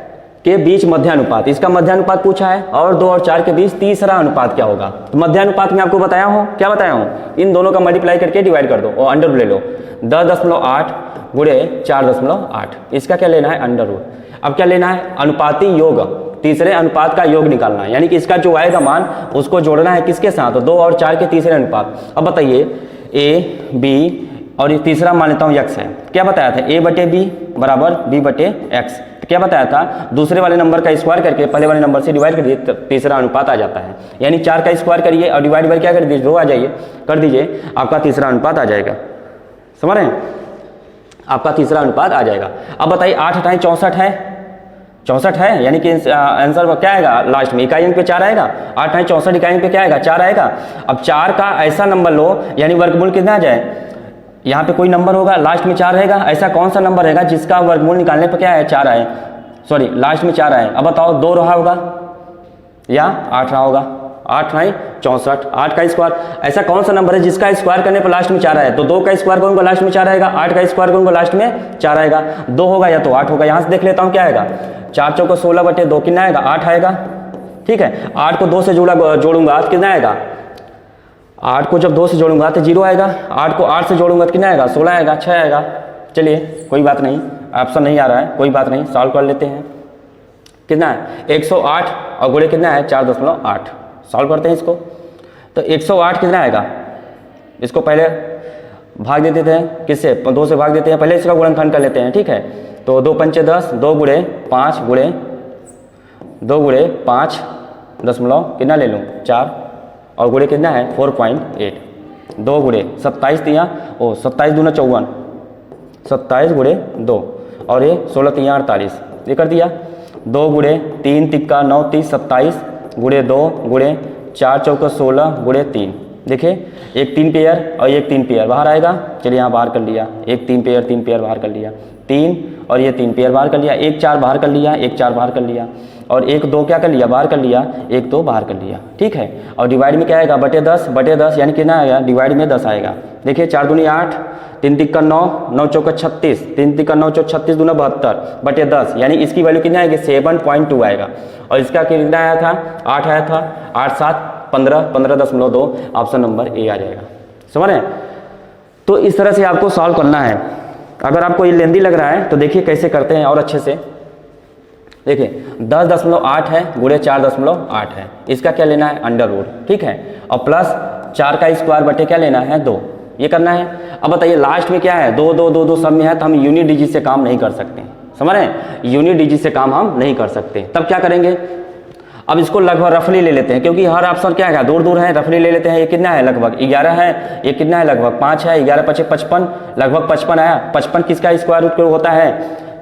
के बीच मध्यानुपात, इसका मध्यानुपात पूछा है और 2 और 4 के बीच तीसरा अनुपात क्या होगा। तो मध्यानुपात में आपको बताया हूँ, क्या बताया हूँ, इन दोनों का मल्टीप्लाई करके डिवाइड कर दो और अंडर रूट ले लो। 10.8 गुणे 4.8, इसका क्या लेना है? Under root. अब क्या लेना है? अनुपाती योग, तीसरे अनुपात का योग निकालना है, यानी कि इसका जो आएगा मान उसको जोड़ना है किसके साथ? 2 और 4 के तीसरे अनुपात। अब बताइए ए बी और ये तीसरा मान लेता हूँ x है। क्या बताया था? a/b बराबर b/x। तो क्या बताया था? दूसरे वाले नंबर का स्क्वायर करके पहले वाले नंबर से डिवाइड करिए, तीसरा अनुपात आ जाता है। यानी 4 का स्क्वायर करिए और डिवाइड बाय क्या कर दीजिए? 2 आ जाइए, कर दीजिए, आपका तीसरा अनुपात आ जाएगा। समझ रहे हैं? आपका तीसरा अनुपात आ जाएगा। अब बताइए 8 × 64 है, 64 है, यानी कि आंसर क्या आएगा? लास्ट में इकाई अंक पे 4 आएगा। 8 × 64 इकाई अंक पे क्या आएगा? 4 आएगा। अब 4 का ऐसा नंबर लो, यानी वर्गमूल कितना आ जाए? यहाँ पे कोई नंबर होगा, लास्ट में 4 रहेगा। ऐसा कौन सा नंबर रहेगा जिसका वर्गमूल निकालने पर क्या है? 4 आए, सॉरी लास्ट में 4 आए। अब बताओ 2 रहा होगा या 8 रहा होगा? 8 × 64, 8 का स्क्वायर। ऐसा कौन सा नंबर है जिसका स्क्वायर करने पर लास्ट में 4 आए? तो 2 का स्क्वायर करूंगा लास्ट में 4 आएगा, 8 का स्क्वायर करूंगा लास्ट में 4 आएगा। 2 होगा या तो 8 होगा। यहाँ से देख लेता हूँ क्या आएगा? 4 चौको 16/2 कितना आएगा? 8 आएगा। ठीक है, 8 को 2 से जोड़ूंगा तो कितना आएगा? 8 को जब 2 से जोड़ूंगा तो 0 आएगा। 8 को 8 से जोड़ूंगा तो कितना आएगा? 16 आएगा, 6 आएगा। चलिए कोई बात नहीं, ऑप्शन नहीं आ रहा है, कोई बात नहीं, सॉल्व कर लेते हैं। कितना है? 108 और गुणे कितना है? 4.8। सॉल्व करते हैं इसको। तो 108 कितना आएगा? इसको पहले भाग दे देते हैं, किससे? 2 से भाग देते हैं, पहले इसका गुणनखंड कर लेते हैं। ठीक है, तो 2 पंचे 10, 2 गुणे 5 गुणे 2 गुणे 5 दशमलव कितना ले लूँ? 4 और गुणे कितना है? 4.8। 2 गुणे 27 दिया, 27 दूना 54, 27 गुणे 2 और ये 16 तिया 48, ये कर दिया। 2 गुणे 3 तिक्का 9 30 27 गुणे 2 गुणे 4 चौका 16 गुणे 3। देखिए एक 3 पेयर और एक 3 पेयर बाहर आएगा। चलिए यहाँ बाहर कर लिया, एक 3 पेयर बाहर कर लिया, 3 और ये 3 पेयर बाहर कर लिया, एक 4 बाहर कर लिया, एक 4 बाहर कर लिया और एक 2 क्या कर लिया? बाहर कर लिया, एक 2 बाहर कर लिया। ठीक है, और डिवाइड में क्या आएगा? बटे 10 यानी कितना आएगा? डिवाइड में 10 आएगा। देखिए 4 दूनी 8, 3 तिक्का 9, 9 चौका 36, 3 तिक्का 9 चौक 36 दूना 72 बटे 10, यानी इसकी वैल्यू कितना आएगी? 7.2 आएगा। और इसका कितना आया था? 8 आया था। 8 7 15, 15.2, ऑप्शन नंबर ए आ जाएगा। समझ रहे हैं? तो इस तरह से आपको सॉल्व करना है। अगर आपको ये लेंदी लग रहा है तो देखिए कैसे करते हैं और अच्छे से देखिए। 10.8 है गुणे 4.8 है, इसका क्या लेना है? Under root. ठीक है, और प्लस 4 का स्क्वायर बटे क्या लेना है? 2, ये करना है। अब बताइए लास्ट में क्या है? 2 2 2 2 सब में है, तो हम यूनिट डिजिट से काम नहीं कर सकते। समझ रहे हैं? यूनिट डिजिट से काम हम नहीं कर सकते। तब क्या करेंगे? अब इसको लगभग रफली ले लेते हैं, क्योंकि हर ऑप्शन क्या है? दूर दूर है, रफली ले लेते हैं। ये कितना है? लगभग 11 है। ये कितना है? लगभग 5 है। 11 5 55, लगभग 55 आया। 55 किसका स्क्वायर रूट होता है?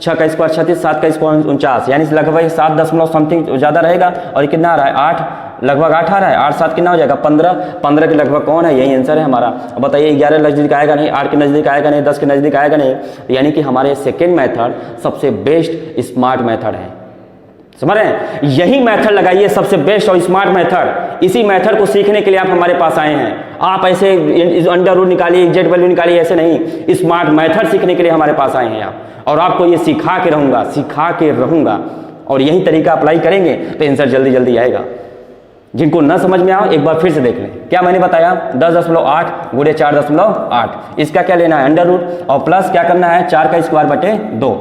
6 का स्क्वायर 36, 7 का स्क्वायर 49, यानी लगभग 7 दशमलव समथिंग ज़्यादा रहेगा। और ये कितना आ रहा है? 8, लगभग 8 आ रहा है। 8 7 कितना हो जाएगा? 15, 15 के लगभग कौन है? यही आंसर है हमारा। अब बताइए 11 नज़दीक आएगा नहीं, 8 के नज़दीक आएगा नहीं, 10 के नज़दीक आएगा नहीं, यानी कि हमारे सेकेंड मेथड सबसे बेस्ट स्मार्ट मेथड है। समझ रहे हैं? यही मेथड लगाइए, सबसे बेस्ट और स्मार्ट मेथड। इसी मेथड को सीखने के लिए आप हमारे पास आए हैं। आप ऐसे अंडर रूट निकालिए, एग्जैक्ट वैल्यू निकालिए, ऐसे नहीं। स्मार्ट मेथड सीखने के लिए हमारे पास आए हैं आप, और आपको ये सिखा के रहूंगा और यही तरीका अप्लाई करेंगे तो आंसर जल्दी जल्दी आएगा। जिनको न समझ में आओ एक बार फिर से देख लें। क्या मैंने बताया? 10.8 गुणे 4.8, इसका क्या लेना है? अंडर रूट, और प्लस क्या करना है? 4 का स्क्वायर बटे 2।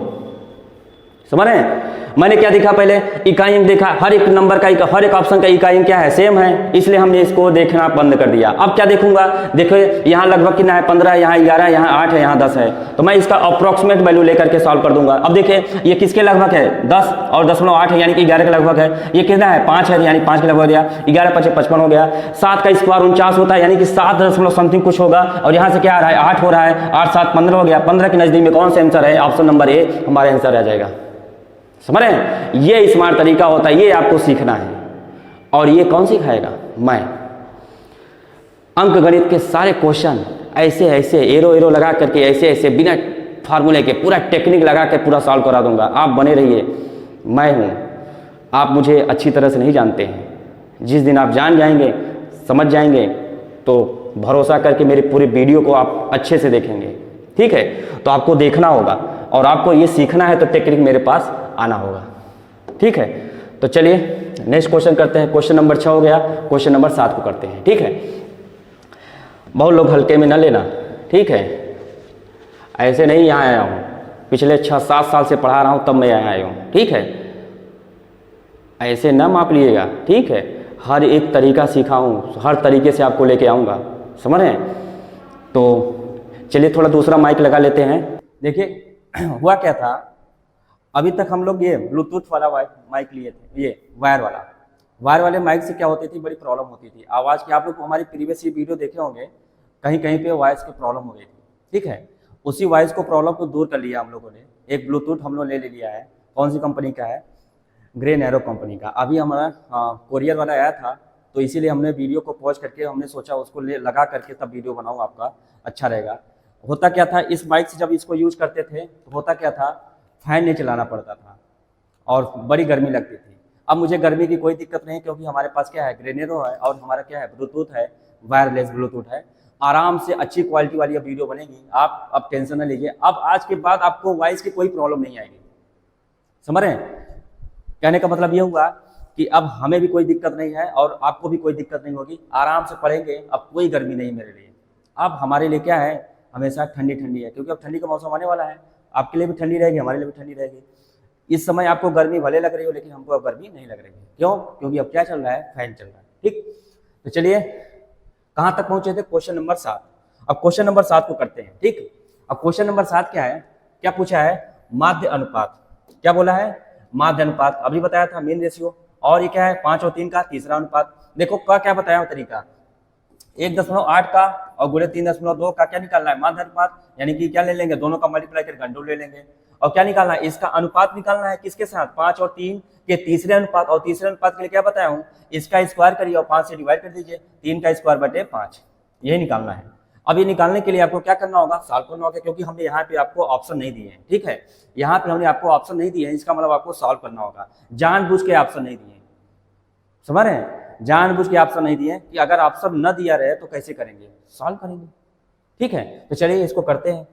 समझ रहे हैं? मैंने क्या देखा? पहले इकाई अंक देखा। हर एक नंबर का हर एक ऑप्शन का इकाई अंक क्या है? सेम है, इसलिए हमने इसको देखना बंद कर दिया। अब क्या देखूंगा? देखो यहाँ लगभग कितना है? 15, यहाँ 11, यहाँ 8 है, यहाँ 10 है, तो मैं इसका अप्रोक्सीमेट वैल्यू लेकर के सॉल्व कर दूंगा। अब देखिए ये किसके लगभग है? 10 और 0.8 है, यानी कि 11 के लगभग है। ये कितना है? 5 है, यानी 5 के लगभग दिया। 11 5 55 हो गया। 7 का स्क्वायर 49 होता है, यानी कि 7 दशमलव समथिंग कुछ होगा। और यहाँ से क्या आ रहा है? 8 हो रहा है। 8 7 15 हो गया। 15 के नजदीक में कौन सा आंसर है? ऑप्शन नंबर ए हमारा आंसर आ जाएगा। समझ रहे हैं? ये स्मार्ट तरीका होता है, ये आपको सीखना है। और ये कौन सिखाएगा? मैं। अंक गणित के सारे क्वेश्चन ऐसे ऐसे एरो एरो लगा करके ऐसे ऐसे बिना फार्मूले के पूरा टेक्निक लगा के पूरा सॉल्व करा दूंगा। आप बने रहिए, मैं हूँ, आप मुझे अच्छी तरह से नहीं जानते हैं। जिस दिन आप जान जाएंगे, समझ जाएंगे, तो भरोसा करके मेरी पूरी वीडियो को आप अच्छे से देखेंगे। ठीक है, तो आपको देखना होगा और आपको ये सीखना है तो टेक्निक मेरे पास आना होगा। ठीक है, तो चलिए नेक्स्ट क्वेश्चन करते हैं। क्वेश्चन नंबर 6 हो गया, क्वेश्चन नंबर 7 को करते हैं। ठीक है, बहुत लोग हल्के में न लेना। ठीक है, ऐसे नहीं यहाँ आया हूँ, पिछले 6-7 साल से पढ़ा रहा हूँ तब मैं यहाँ आया हूँ। ठीक है, ऐसे न माप लिएगा। ठीक है, हर एक तरीका सीखा हूँ, हर तरीके से आपको लेके आऊँगा, समझ रहे हैं। तो चलिए थोड़ा दूसरा माइक लगा लेते हैं। देखिए हुआ क्या था, अभी तक हम लोग ये ब्लूटूथ वाला माइक लिए थे, ये वायर वाले माइक से क्या होती थी, बड़ी प्रॉब्लम होती थी आवाज़ की। आप लोग हमारी प्रीवियस वीडियो देखे होंगे, कहीं कहीं पे वॉइस की प्रॉब्लम हो गई थी। ठीक है, उसी वॉइस को प्रॉब्लम को दूर कर लिया हम लोगों ने। एक ब्लूटूथ हम लोग ले लिया है। कौन सी कंपनी का है? ग्रे नैरो कंपनी का। अभी हमारा कोरियर वाला आया था, तो इसीलिए हमने वीडियो को पॉज करके हमने सोचा उसको लगा करके तब वीडियो बनाऊँ, आपका अच्छा रहेगा। होता क्या था, इस माइक से जब इसको यूज करते थे तो होता क्या था, फैन नहीं चलाना पड़ता था और बड़ी गर्मी लगती थी। अब मुझे गर्मी की कोई दिक्कत नहीं, क्योंकि हमारे पास क्या है, ग्रे नैरो है और हमारा क्या है, ब्लूटूथ है, वायरलेस ब्लूटूथ है। आराम से अच्छी क्वालिटी वाली वीडियो बनेगी। आप अब टेंशन न लीजिए। अब आज के बाद आपको वॉइस की कोई प्रॉब्लम नहीं आएगी, समझ रहे हैं। कहने का मतलब ये हुआ कि अब हमें भी कोई दिक्कत नहीं है और आपको भी कोई दिक्कत नहीं होगी। आराम से पढ़ेंगे, अब कोई गर्मी नहीं मेरे लिए। अब हमारे लिए क्या है, हमेशा ठंडी ठंडी है, क्योंकि अब ठंडी का मौसम आने वाला है। आपके लिए भी ठंडी रहेगी, हमारे लिए भी ठंडी रहेगी। इस समय आपको गर्मी भले लग रही हो, लेकिन हमको अब गर्मी नहीं लग रही है। क्यों? क्योंकि अब क्या चल रहा है, फैन चल रहा है। ठीक, तो चलिए कहाँ तक पहुंचे थे, क्वेश्चन नंबर 7। अब क्वेश्चन नंबर 7 को करते हैं। ठीक, अब क्वेश्चन नंबर 7 क्या है, क्या पूछा है, माध्य अनुपात। क्या बोला है, माध्य अनुपात। अभी बताया था मीन रेशियो, और ये क्या है, 5 और 3 का तीसरा अनुपात। देखो क्या बताया हो तरीका, 1.8 का और गुणे 3.2 का क्या निकालना है, माध्य अनुपात। यानी कि क्या ले लेंगे, दोनों का मल्टीप्लाई कर घंटों ले लेंगे। और क्या निकालना है, इसका अनुपात निकालना है किसके साथ, 5 और 3 के तीसरे अनुपात। और तीसरे अनुपात के लिए क्या बताया हूँ, इसका स्क्वायर करिए और 5 से डिवाइड कर दीजिए, 3 का स्क्वायर बटे 5, यही निकालना है। अब ये निकालने के लिए आपको क्या करना होगा, सॉल्व करना होगा, क्योंकि हमने यहाँ पे आपको ऑप्शन नहीं दिए हैं। ठीक है, यहाँ पे हमने आपको ऑप्शन नहीं दिए हैं, इसका मतलब आपको सॉल्व करना होगा। जानबूझ के ऑप्शन नहीं दिए, समझ रहे हैं, जानबूझ के ऑप्शन नहीं दिए कि अगर ऑप्शन न दिया रहे तो कैसे करेंगे, सॉल्व करेंगे। ठीक है, तो चलिए इसको करते हैं।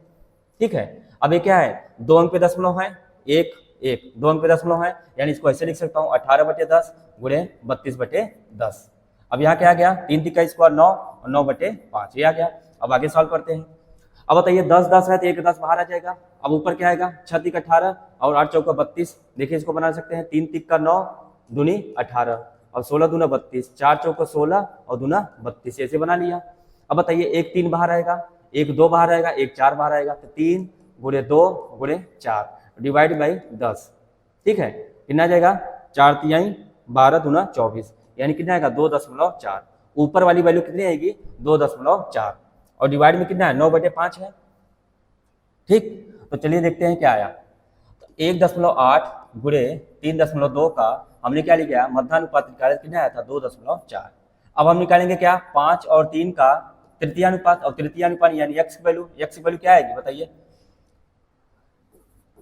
ठीक है, अब ये क्या है, 2 अंक पे दशमलव है, 1 1 2 अंक पे दशमलव है, यानी इसको ऐसे लिख सकता हूँ 18/10 गुणे 32/10। अब यहाँ क्या आ गया, 3 3 का स्क्वायर 9 और 9/5 ये आ गया। अब आगे सॉल्व करते हैं। अब बताइए 10 10 है तो 1 10 बाहर आ जाएगा। अब ऊपर क्या आएगा, 6 3 18 और 8 चौका 32। देखिए इसको बना सकते हैं, 3 3 का 9 दूनी 18 और 16 दूना 32, 4 चौका 16 और दूना 32, ऐसे बना लिया। अब बताइए 1 3 बाहर आएगा, 1 2 बाहर आएगा, 1 4 बाहर आएगा, तो 3 गुणे 2 गुणे 4 डिवाइड बाई 10। ठीक है, कितना आ जाएगा, 4 तिहाई 12 दूना 24, यानी कितना आएगा 2.4। ऊपर वाली वैल्यू कितनी आएगी, 2.4 और डिवाइड में कितना है, 9/5 है। ठीक, तो चलिए देखते हैं क्या आया। तो 1.8 गुणे 3.2 का हमने क्या लिखा, मध्यानुपात निकाला, कितना आया था 2.4। अब हम निकालेंगे क्या, 5 और 3 का तृतीय अनुपात। और तृतीय अनुपात यानी x की वैल्यू क्या आएगी बताइए,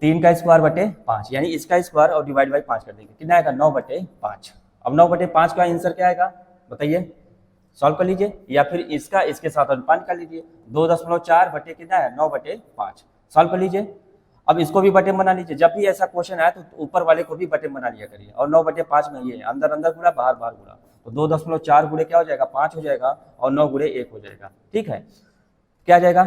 3 का स्क्वायर बटे 5, यानी इसका स्क्वायर और डिवाइड बाई 5 कर देंगे, कितना आएगा 9/5। अब 9/5 का आंसर क्या आएगा बताइए, सॉल्व कर लीजिए, या फिर इसका इसके साथ अनुपात निकाल लीजिए। 2.4 बटे कितना है, 9/5, सॉल्व कर लीजिए। अब इसको भी बटे बना लीजिए। जब भी ऐसा क्वेश्चन आए तो ऊपर वाले को भी बटे बना लिया करिए। और 9/5 में ये अंदर अंदर गुणा बाहर बाहर गुणा, तो 2.4 गुणे क्या हो जाएगा, 5 हो जाएगा और 9 गुणे 1 हो जाएगा। ठीक है, क्या आ जाएगा,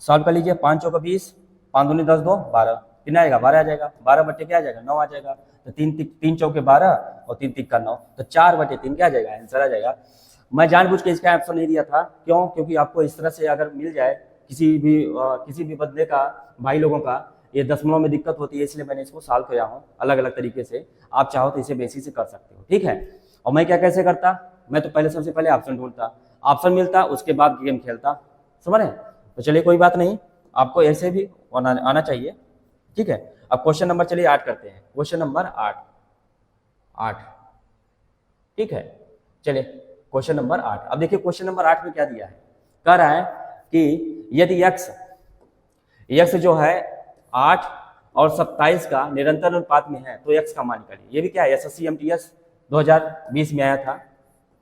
सॉल्व कर लीजिए। 5 चौका 20, 5 दूनी 10 2 12, कितना आएगा 12 आ जाएगा। 12 बटे क्या आ जाएगा, 9 आ जाएगा। तो 3 चौके 12 और 3 3 का 9, तो 4/3 क्या आ जाएगा, आंसर आ जाएगा। मैं जानबूझ के इसका ऑप्शन नहीं दिया था, क्यों, क्योंकि आपको इस तरह से अगर मिल जाए किसी भी बंदे का, भाई लोगों का ये दशमलव में दिक्कत होती है, इसलिए मैंने इसको सॉल्व किया हूँ अलग अलग तरीके से। आप चाहो तो इसे बेसिक से कर सकते हो। ठीक है, और मैं क्या कैसे करता, मैं तो पहले सबसे पहले ऑप्शन ढूंढता, ऑप्शन मिलता, उसके बाद गेम खेलता, समझ रहे। तो चलिए कोई बात नहीं, आपको ऐसे भी आना चाहिए। ठीक है, अब क्वेश्चन नंबर चलिए 8 करते हैं। Question number 8। ठीक है, चलिए क्वेश्चन नंबर 8। अब देखिए क्वेश्चन नंबर 8 में क्या दिया है, कह रहा है कि यदि x जो है 8 और 27 का निरंतर अनुपात में है तो x का मान निकालिए। ये भी क्या है, एसएससी एमटीएस 2020 में आया था,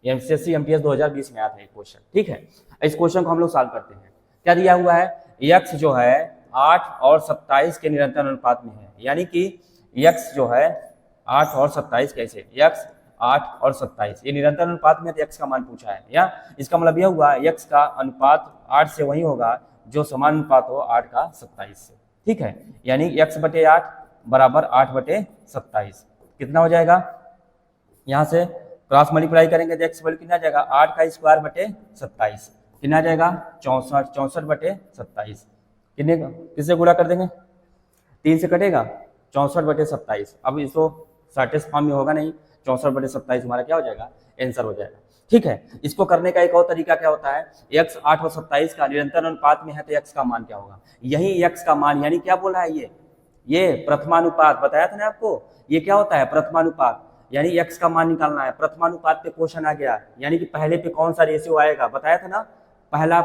एसएससी एमटीएस 2020 में आया था ये क्वेश्चन, ठीक है। इस क्वेश्चन को हम लोग सॉल्व करते हैं। क्या दिया हुआ है, x जो है 8 और 27 के निरंतर अनुपात में है, यानी कि x जो है 8 और 27 कैसे, x 8 और 27 ये निरंतर अनुपात में, तो x का मान पूछा है, या इसका मतलब यह हुआ x का अनुपात 8 से वही होगा जो समान अनुपात हो 8 का 27 से, ठीक है। यानी x बटे 8 बराबर 8 बटे 27 कितना हो जाएगा, यहाँ से क्रॉस मल्टीप्लाई करेंगे तो x वैल्यू कितना आ जाएगा, 8 का स्क्वायर बटे 27 कितना आ जाएगा 64 बटे 27, कितने किससे गुणा कर देंगे, 3 से कटेगा 64 बटे 27। अब इसको शॉर्टेस्ट फॉर्म में होगा नहीं, 64 बटे 27 हमारा क्या हो जाएगा, आंसर हो जाएगा, ठीक है। इसको करने का एक और तरीका क्या होता है, x 8 और 27 का निरंतर अनुपात में है तो x का मान क्या होगा, यही x का मान, यानी क्या बोला है ये प्रथमानुपात बताया था ना आपको, ये क्या होता है प्रथमानुपात, यानी x का मान निकालना है। प्रथमानुपात पे क्वेश्चन आ गया, यानी कि पहले पे कौन सा रेशियो आएगा बताया था ना, पहला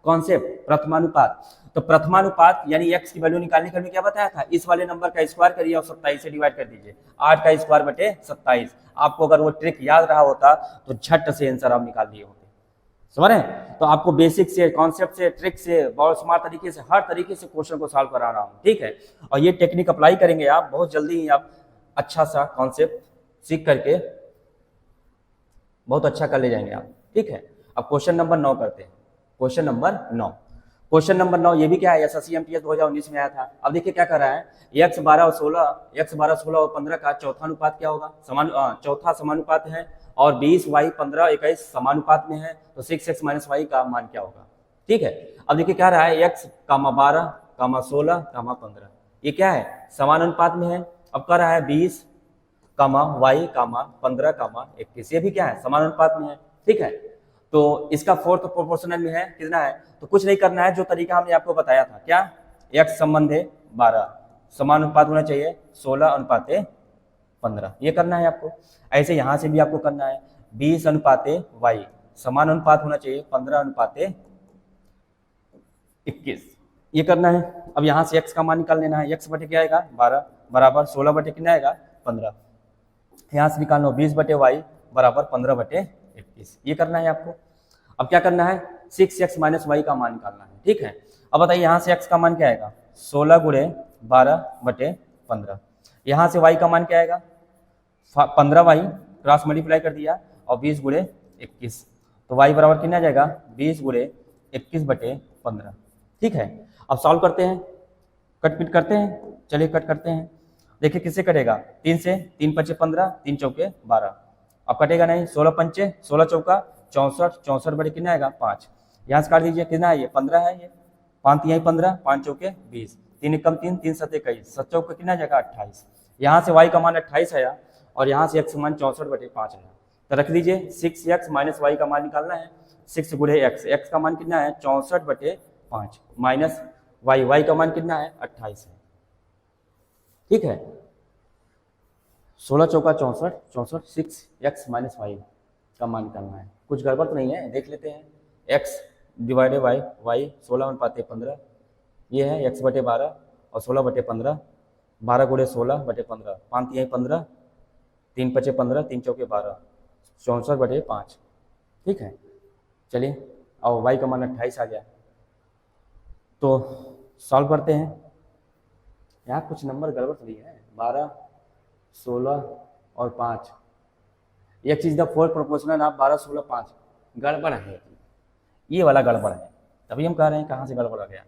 कॉन्सेप्ट प्रथमानुपात। तो प्रथमानुपात यानी x की वैल्यू निकालने के लिए क्या बताया था, इस वाले नंबर का स्क्वायर करिए और 27 से डिवाइड कर दीजिए, 8 का स्क्वायर बटे 27। आपको अगर वो ट्रिक याद रहा होता तो झट से आंसर आप निकाल दिए होते, समझ रहे हैं। तो आपको बेसिक से, कॉन्सेप्ट से, ट्रिक से, बहुत स्मार्ट तरीके से, हर तरीके से क्वेश्चन को सॉल्व करा रहा हूँ, ठीक है। और ये टेक्निक अप्लाई करेंगे आप बहुत जल्दी ही, आप अच्छा सा कॉन्सेप्ट सीख करके बहुत अच्छा कर ले जाएंगे आप, ठीक है। अब क्वेश्चन नंबर 9 करते हैं। क्वेश्चन नंबर 9 ये भी क्या है, एसएससी एमटीएस 2019 में आया था। अब देखिए क्या कर रहा है, x 12 और 16 और 15 का चौथा अनुपात क्या होगा, चौथा समानुपात है, और 20 y 15 21 समानुपात में है, तो 6x माइनस y का मान क्या होगा, ठीक है। अब देखिए क्या रहा है, x 12 16 15 ये क्या है, समान अनुपात में है। अब क्या रहा है 20 y 15 21 ये भी क्या है, समान अनुपात में है, ठीक है। तो इसका फोर्थ प्रोपोर्शनल में है, कितना है, तो कुछ नहीं करना है, जो तरीका हमने आपको बताया था, क्या x संबंध 12 समान अनुपात होना चाहिए 16:15 ये करना है आपको। ऐसे यहां से भी आपको करना है 20:y समान अनुपात होना चाहिए 15:21 ये करना है। अब यहां से x का मान निकाल लेना है, x बटे क्या आएगा 12 बराबर 16 बटे कितना आएगा 15, यहाँ से निकालना 20/y बराबर 15/21 ये करना है आपको। अब क्या करना है, 6x माइनस y का मान निकालना है, ठीक है। अब बताइए यहाँ से x का मान क्या आएगा 16 × 12/15, यहाँ से y का मान क्या आएगा 15y क्रॉस मल्टीप्लाई कर दिया और 20 × 21 तो y बराबर कितना आ जाएगा 20 × 21/15, ठीक है। अब सॉल्व करते हैं, कट पिट करते हैं, चलिए कट करते हैं। देखिए किससे कटेगा, 3 से, 3 × 5 = 15, 3 × 4 = 12, अब कटेगा नहीं, 16 × 5 = 16 × 4 = 64, 64 बटे कितना आएगा 5, यहाँ से काट दीजिए, कितना है ये 15 है, ये 5 यहीं 15, 5 × 4 = 20, 3 × 3 3 × 7 = 21, 7 × 4 कितना जाएगा 28, यहाँ से y का मान 28 आया और यहाँ से x का मान 64/5 आया, तो रख दीजिए 6x माइनस y का मान निकालना है, 6 × x का मान कितना है 64/5 माइनस y का मान कितना है 28 है, ठीक है। 16 × 4 = 64, 6x माइनस y का मान निकालना है। कुछ गड़बड़ तो नहीं है, देख लेते हैं, x डिवाइडेड बाई y 16:15 ये है x बटे 12 और 16/15, 12 × 16/15, 5 यहीं 15, 3 × 5 = 15, 3 × 4 = 12, 64/5, ठीक है। चलिए अब y का मान 28 आ गया, तो सॉल्व करते हैं। यहाँ कुछ नंबर गड़बड़ तो नहीं है, 12 16 और 5 x is the fourth proportional of 12 16 5 गड़बड़ है, ये वाला गड़बड़ है, तभी हम कह रहे हैं कहाँ से गड़बड़ आ गया।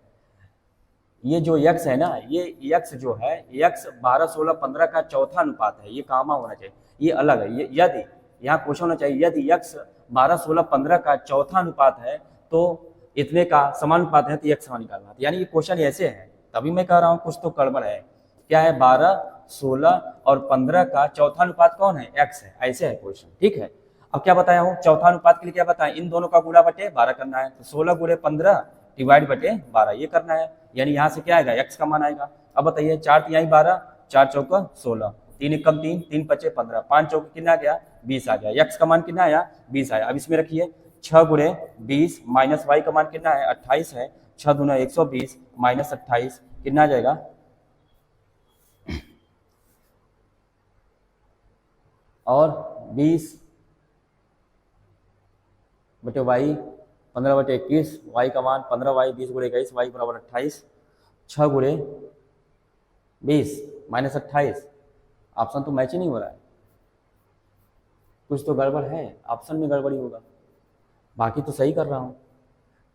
ये जो x है ना, ये x जो है x 12 16 15 का चौथा अनुपात है, ये कामा होना चाहिए, ये अलग है। यदि यहाँ क्वेश्चन होना चाहिए यदि x 12 16 15 का चौथा अनुपात है तो इतने का समानुपात है तो x का निकालना है, यानी ये क्वेश्चन ऐसे है, तभी मैं कह रहा हूँ कुछ तो गड़बड़ है। क्या है 12 16 और 15 का चौथा अनुपात कौन है x है, ऐसे है क्वेश्चन, ठीक है। अब क्या बताया हूँ, चौथा अनुपात के लिए क्या बताया, इन दोनों का गुणा बटे 12 करना है, तो 16 × 15 डिवाइड बटे 12 ये करना है, यानी यहाँ से क्या आएगा x का मान आएगा। अब बताइए 4 × 12 4 × 4 = 16, 3 एकम 3, 3 पचे 15, 5 चौके कितना आ गया 20 आ गया। x का मान कितना आया 20 आया। अब इसमें रखिए 6 गुणे 20 माइनस y का मान कितना है 28 है। 6 दूना 120 माइनस 28 कितना आ जाएगा और 20 बटे y 15 बटे 21, y का मान 15y 20 गुणे 21, y बराबर 28। 6 गुणे 20 माइनस 28, ऑप्शन तो मैच ही नहीं हो रहा है, कुछ तो गड़बड़ है, ऑप्शन में गड़बड़ी होगा, बाकी तो सही कर रहा हूँ।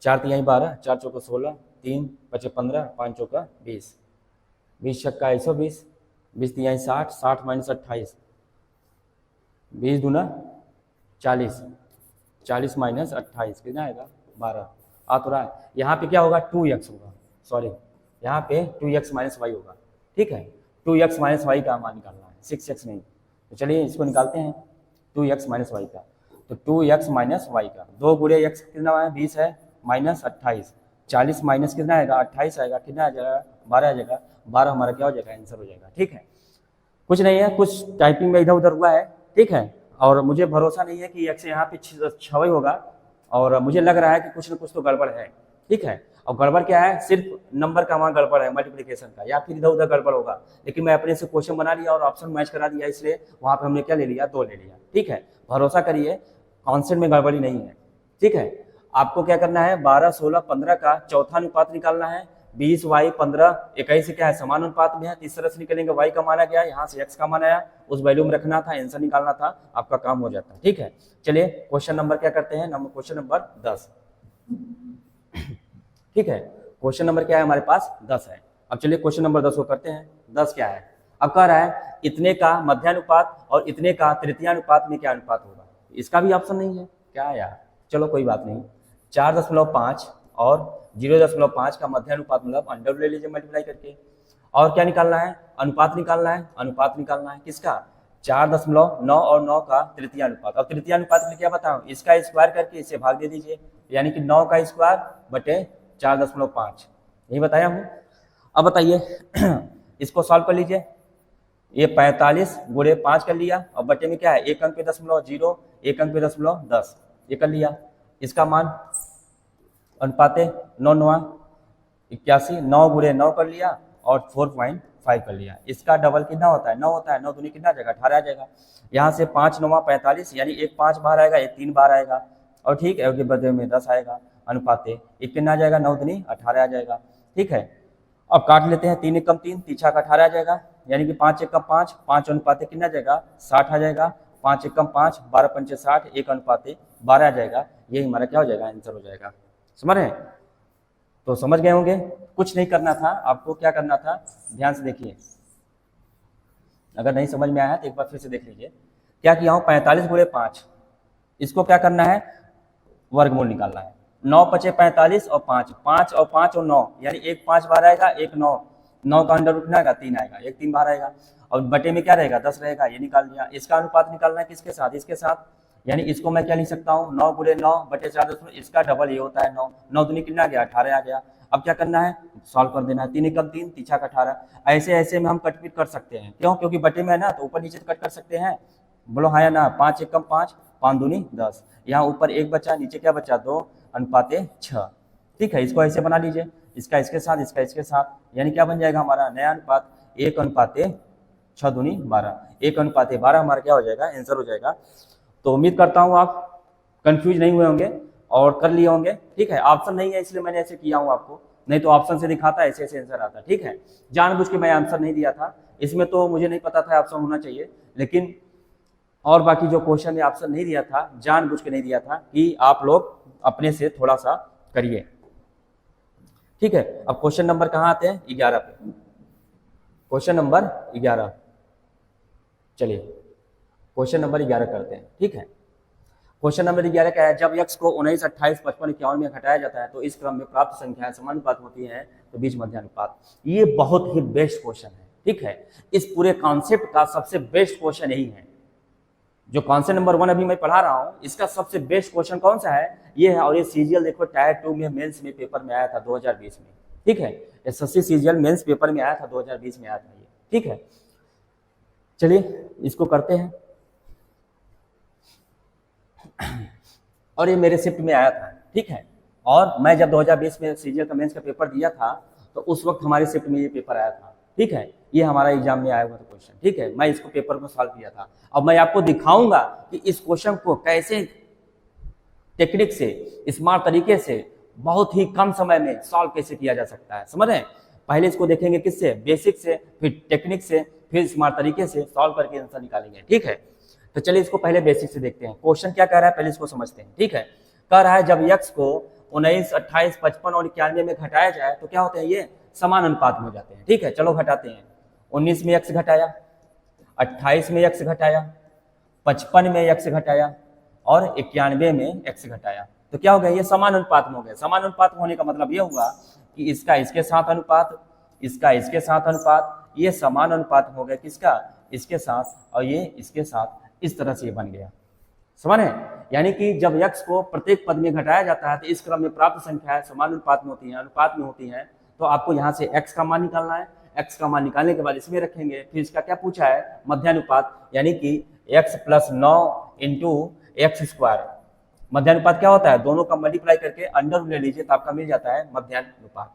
4 तिहाई 12, 4 चौका 16, 3 पचे 15, 5 चौका 20, 20 छक्का 120, 20 तिहाई 60, 60 माइनस 28, 20 दूना 40, 40 माइनस 28 कितना आएगा 12। आ तो रहा है। यहाँ पे क्या होगा 2x होगा, सॉरी यहाँ पे 2x माइनस वाई होगा, ठीक है। 2x माइनस वाई का मान निकालना है, 6x नहीं। तो चलिए इसको निकालते हैं 2x माइनस वाई का। तो 2x माइनस वाई का 2 गुणे x कितना है 20 है माइनस 28, 40 माइनस कितना आएगा 28 आएगा, कितना आ जाएगा 12 आ जाएगा। 12 हमारा क्या हो जाएगा आंसर हो जाएगा, ठीक है। कुछ नहीं है, कुछ टाइपिंग में इधर उधर हुआ है, ठीक है। और मुझे भरोसा नहीं है कि x यहाँ पे 6 होगा, और मुझे लग रहा है कि कुछ न कुछ तो गड़बड़ है, ठीक है। और गड़बड़ क्या है, सिर्फ नंबर का वहाँ गड़बड़ है मल्टीप्लिकेशन का, या फिर इधर उधर गड़बड़ होगा। लेकिन मैं अपने से क्वेश्चन बना लिया और ऑप्शन मैच करा दिया, इसलिए वहाँ पे हमने क्या ले लिया 2 ले लिया, ठीक है। भरोसा करिए कॉन्सेप्ट में गड़बड़ी नहीं है, ठीक है। आपको क्या करना है 12, 16, 15 का चौथा अनुपात निकालना है। 20 y 15 21 से क्या है समान अनुपात में है, इस तरह से निकलेंगे। y का मान आ गया, यहाँ से x का मान आया, उस वैल्यू में रखना था, आंसर निकालना था, आपका काम हो जाता है, ठीक है। चलिए क्वेश्चन नंबर क्या करते हैं, क्वेश्चन नंबर 10, ठीक है। क्वेश्चन नंबर क्या है हमारे पास 10 है। अब चलिए क्वेश्चन नंबर 10 को करते हैं। 10 क्या है, अब कह रहा है इतने का मध्यानुपात और इतने का तृतीयानुपात में क्या अनुपात होगा। इसका भी ऑप्शन नहीं है क्या यार, चलो कोई बात नहीं। 4.5 और 0.5 का मध्यानुपात मतलब अंडर ले लीजिए मल्टीप्लाई करके। और क्या निकालना है, अनुपात निकालना है, अनुपात निकालना है किसका 4.9 और 9 का तृतीयानुपात। अब तृतीयानुपात में क्या बताऊं, इसका स्क्वायर करके इसे भाग दे दीजिए, यानी कि 9 का स्क्वायर बटे 4.5, यही बताया हूँ। अब बताइए इसको सॉल्व कर लीजिए। ये 45 गुणे 5 कर लिया, और बटे में क्या है 1 अंक पे 0.0, 1 अंक पे 10, ये कर लिया। इसका मान अनुपाते 9 9 81, 9 गुणे 9 कर लिया और 4.5 कर लिया। इसका डबल कितना होता है 9 होता है, 9 दूनी कितना आ जाएगा 18 आ जाएगा। यहाँ से 5 9 45, यानी एक 5 बाहर आएगा, एक 3 बाहर आएगा, और ठीक है उसके बदले में 10 आएगा। अनुपाते एक कितना आ जाएगा 9 दूनी 18 आ जाएगा, ठीक है। अब काट लेते हैं, 3 एकम 3, 3 छक्का 18 आ जाएगा, यानी कि 5 एकम 5, 5 अनुपाते कितना आ जाएगा 60 आ जाएगा। 5 एकम 5, 12 पंचे 60, 1 अनुपाते 12 आ जाएगा। यही हमारा क्या हो जाएगा आंसर हो जाएगा। समझ रहे हैं, तो समझ गए होंगे। कुछ नहीं करना था आपको, क्या करना था ध्यान से देखिए, अगर नहीं समझ में आया तो एक बार फिर से देख लीजिए। क्या किया हूँ 45 गुणे 5, इसको क्या करना है वर्गमूल निकालना है। 9 पचे 45 और 5, 5 और 5 और 9, यानी एक 5 बाहर आएगा, एक 9, 9 का अंडर उठना आएगा 3 आएगा, एक 3 बाहर आएगा, और बटे में क्या रहेगा 10 रहेगा, ये निकाल लिया। इसका अनुपात निकालना है किसके साथ, इसके साथ, यानी इसको मैं क्या लिख सकता हूँ 9 गुणे 9 बटे 4, इसका डबल ये होता है 9, 9 दूनी कितना आ गया 18 आ गया। अब क्या करना है सॉल्व कर देना है। 3 एकम 3, 3 छक्का 18, ऐसे ऐसे में हम कटपीट कर सकते हैं, क्यों, क्योंकि बटे में है ना, तो ऊपर नीचे कट कर सकते हैं, बोलो हाँ या ना। 5 एकम 5, 5 दूनी 10, यहाँ ऊपर 1 बचा, नीचे क्या बचा 2 अनुपाते 6, ठीक है। इसको ऐसे बना लीजिए, इसका इसके साथ, इसका इसके साथ, यानी क्या बन जाएगा हमारा नया अनुपात 1 अनुपाते 6 दूनी 12, 1 अनुपाते 12 हमारा क्या हो जाएगा आंसर हो जाएगा। तो उम्मीद करता हूँ आप कंफ्यूज नहीं हुए होंगे और कर लिए होंगे, ठीक है। ऑप्शन नहीं है इसलिए मैंने ऐसे किया हूँ आपको, नहीं तो ऑप्शन से दिखाता ऐसे ऐसे आंसर आता, ठीक है। जानबूझ के मैं आंसर नहीं दिया था इसमें, तो मुझे नहीं पता था ऑप्शन होना चाहिए, लेकिन और बाकी जो क्वेश्चन में ऑप्शन नहीं दिया था जानबूझ के नहीं दिया था कि आप लोग अपने से थोड़ा सा करिए, ठीक है। अब क्वेश्चन नंबर कहाँ आते हैं 11 पे, क्वेश्चन नंबर 11, चलिए क्वेश्चन नंबर 11 करते हैं, ठीक है। क्वेश्चन नंबर 11 क्या है, जब x को 19, 28, 55, 51 में घटाया जाता है तो इस क्रम में प्राप्त संख्याएं समानुपात होती हैं, तो बीच मध्यानुपात। ये बहुत ही बेस्ट क्वेश्चन है, ठीक है। इस पूरे कॉन्सेप्ट का सबसे बेस्ट क्वेश्चन यही है। जो कॉन्सेप्ट नंबर 1 अभी मैं पढ़ा रहा हूँ, इसका सबसे बेस्ट क्वेश्चन कौन सा है, ये है। और ये सीजीएल देखो टायर 2 में मेंस में पेपर में आया था 2020 में, ठीक है। एसएससी सीजीएल मेंस पेपर में आया था 2020 में आया था ये, ठीक है। चलिए इसको करते हैं। और ये मेरे शिफ्ट में आया था, ठीक है। और मैं जब 2020 में सीजीएल का मेंस का पेपर दिया था तो उस वक्त हमारे शिफ्ट में ये पेपर आया था, ठीक है। ये हमारा एग्जाम में आया हुआ था क्वेश्चन, ठीक है। मैं इसको पेपर में सॉल्व किया था। अब मैं आपको दिखाऊंगा कि इस क्वेश्चन को कैसे टेक्निक से, स्मार्ट तरीके से, बहुत ही कम समय में सॉल्व कैसे किया जा सकता है, समझ रहे हैं। पहले इसको देखेंगे किससे, बेसिक से, फिर टेक्निक से, फिर स्मार्ट तरीके से सॉल्व करके आंसर निकालेंगे, ठीक है। तो चलिए इसको पहले बेसिक से देखते हैं। क्वेश्चन क्या कह रहा है पहले इसको समझते हैं, ठीक है। कह रहा है जब x को 19, 28, 55 और 91 में घटाया जाए तो क्या होते हैं, ये समान अनुपात में हो जाते हैं, ठीक है। चलो घटाते हैं। 19 में x घटाया, 28 में x घटाया, 55 में x घटाया और 91 में x घटाया, तो क्या हो गया, ये समान अनुपात में हो गया। समान अनुपात होने का मतलब ये हुआ कि इसका इसके साथ अनुपात, इसका इसके साथ अनुपात, ये समान अनुपात हो गया किसका, इसके साथ, और ये इसके साथ। इस तरह से ये बन गया, समझ रहे। यानी कि जब x को प्रत्येक पद में घटाया जाता है तो इस क्रम में प्राप्त संख्याएं समान अनुपात में होती हैं, अनुपात में होती हैं। तो आपको यहाँ से x का मान निकालना है। x का मान निकालने के बाद इसमें रखेंगे। फिर इसका क्या पूछा है, मध्यानुपात, यानी कि x + 9 × x²। मध्यानुपात क्या होता है, दोनों का मल्टीप्लाई करके अंडर ले लीजिए तो आपका मिल जाता है मध्यानुपात,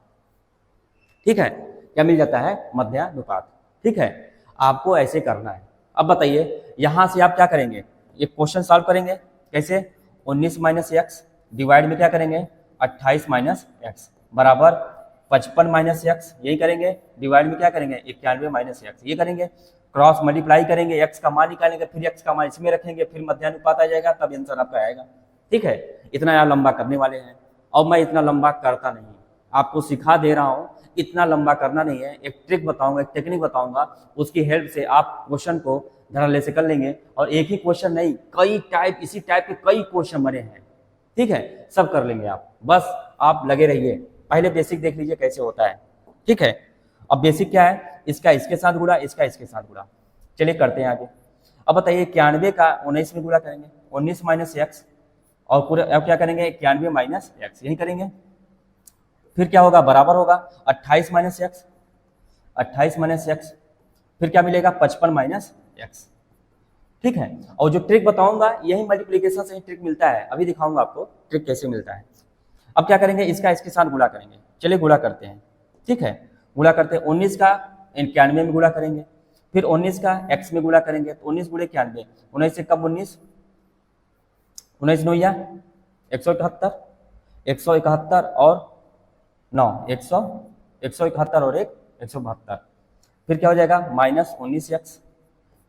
ठीक है। क्या मिल जाता है, मध्यानुपात, ठीक है। आपको ऐसे करना है। अब बताइए यहां से आप क्या करेंगे, ये क्वेश्चन सॉल्व करेंगे कैसे, 19 - x डिवाइड में क्या करेंगे, 28 - x बराबर 55 - x, यही करेंगे। डिवाइड में क्या करेंगे, 91 - x, ये करेंगे। क्रॉस मल्टीप्लाई करेंगे, x का मान निकालेंगे, फिर x का मान इसमें रखेंगे, फिर मध्यानुपात आ जाएगा, तब आंसर आपका आएगा, ठीक है। इतना यार लंबा करने वाले हैं। और मैं इतना लंबा करता नहीं, आपको सिखा दे रहा हूं, इतना लंबा करना नहीं है। एक ट्रिक बताऊंगा, एक टेक्निक बताऊंगा, उसकी हेल्प से आप क्वेश्चन को धड़ल्ले से कर लेंगे। और एक ही क्वेश्चन नहीं, कई टाइप, इसी टाइप के कई क्वेश्चन बने हैं, ठीक है, सब कर लेंगे आप। बस आप लगे रहिए। पहले बेसिक देख लीजिए कैसे होता है, ठीक है। अब बेसिक क्या है, इसका इसके साथ गुणा, इसका इसके साथ गुणा। चलिए करते हैं आगे। अब बताइए 91 का 19 में गुणा करेंगे, 19 - x, और पूरे अब क्या करेंगे, 91 - x, यही करेंगे। फिर क्या होगा, बराबर होगा 28 - x, 28 - x, फिर क्या मिलेगा, 55 - x, ठीक है। और जो ट्रिक बताऊंगा यही मल्टीप्लिकेशन से ही ट्रिक मिलता है, अभी दिखाऊंगा आपको ट्रिक कैसे मिलता है। अब क्या करेंगे, इसका इसके साथ गुणा करेंगे। चलिए गुणा करते हैं, ठीक है। गुणा करते हैं, 19 का 91 में गुणा करेंगे, फिर 19 का x में गुणा करेंगे, तो 19 × 91, 19 से कब 19, 19 9 171, 171 और 9 171 और 1 172, फिर क्या हो जाएगा, -19x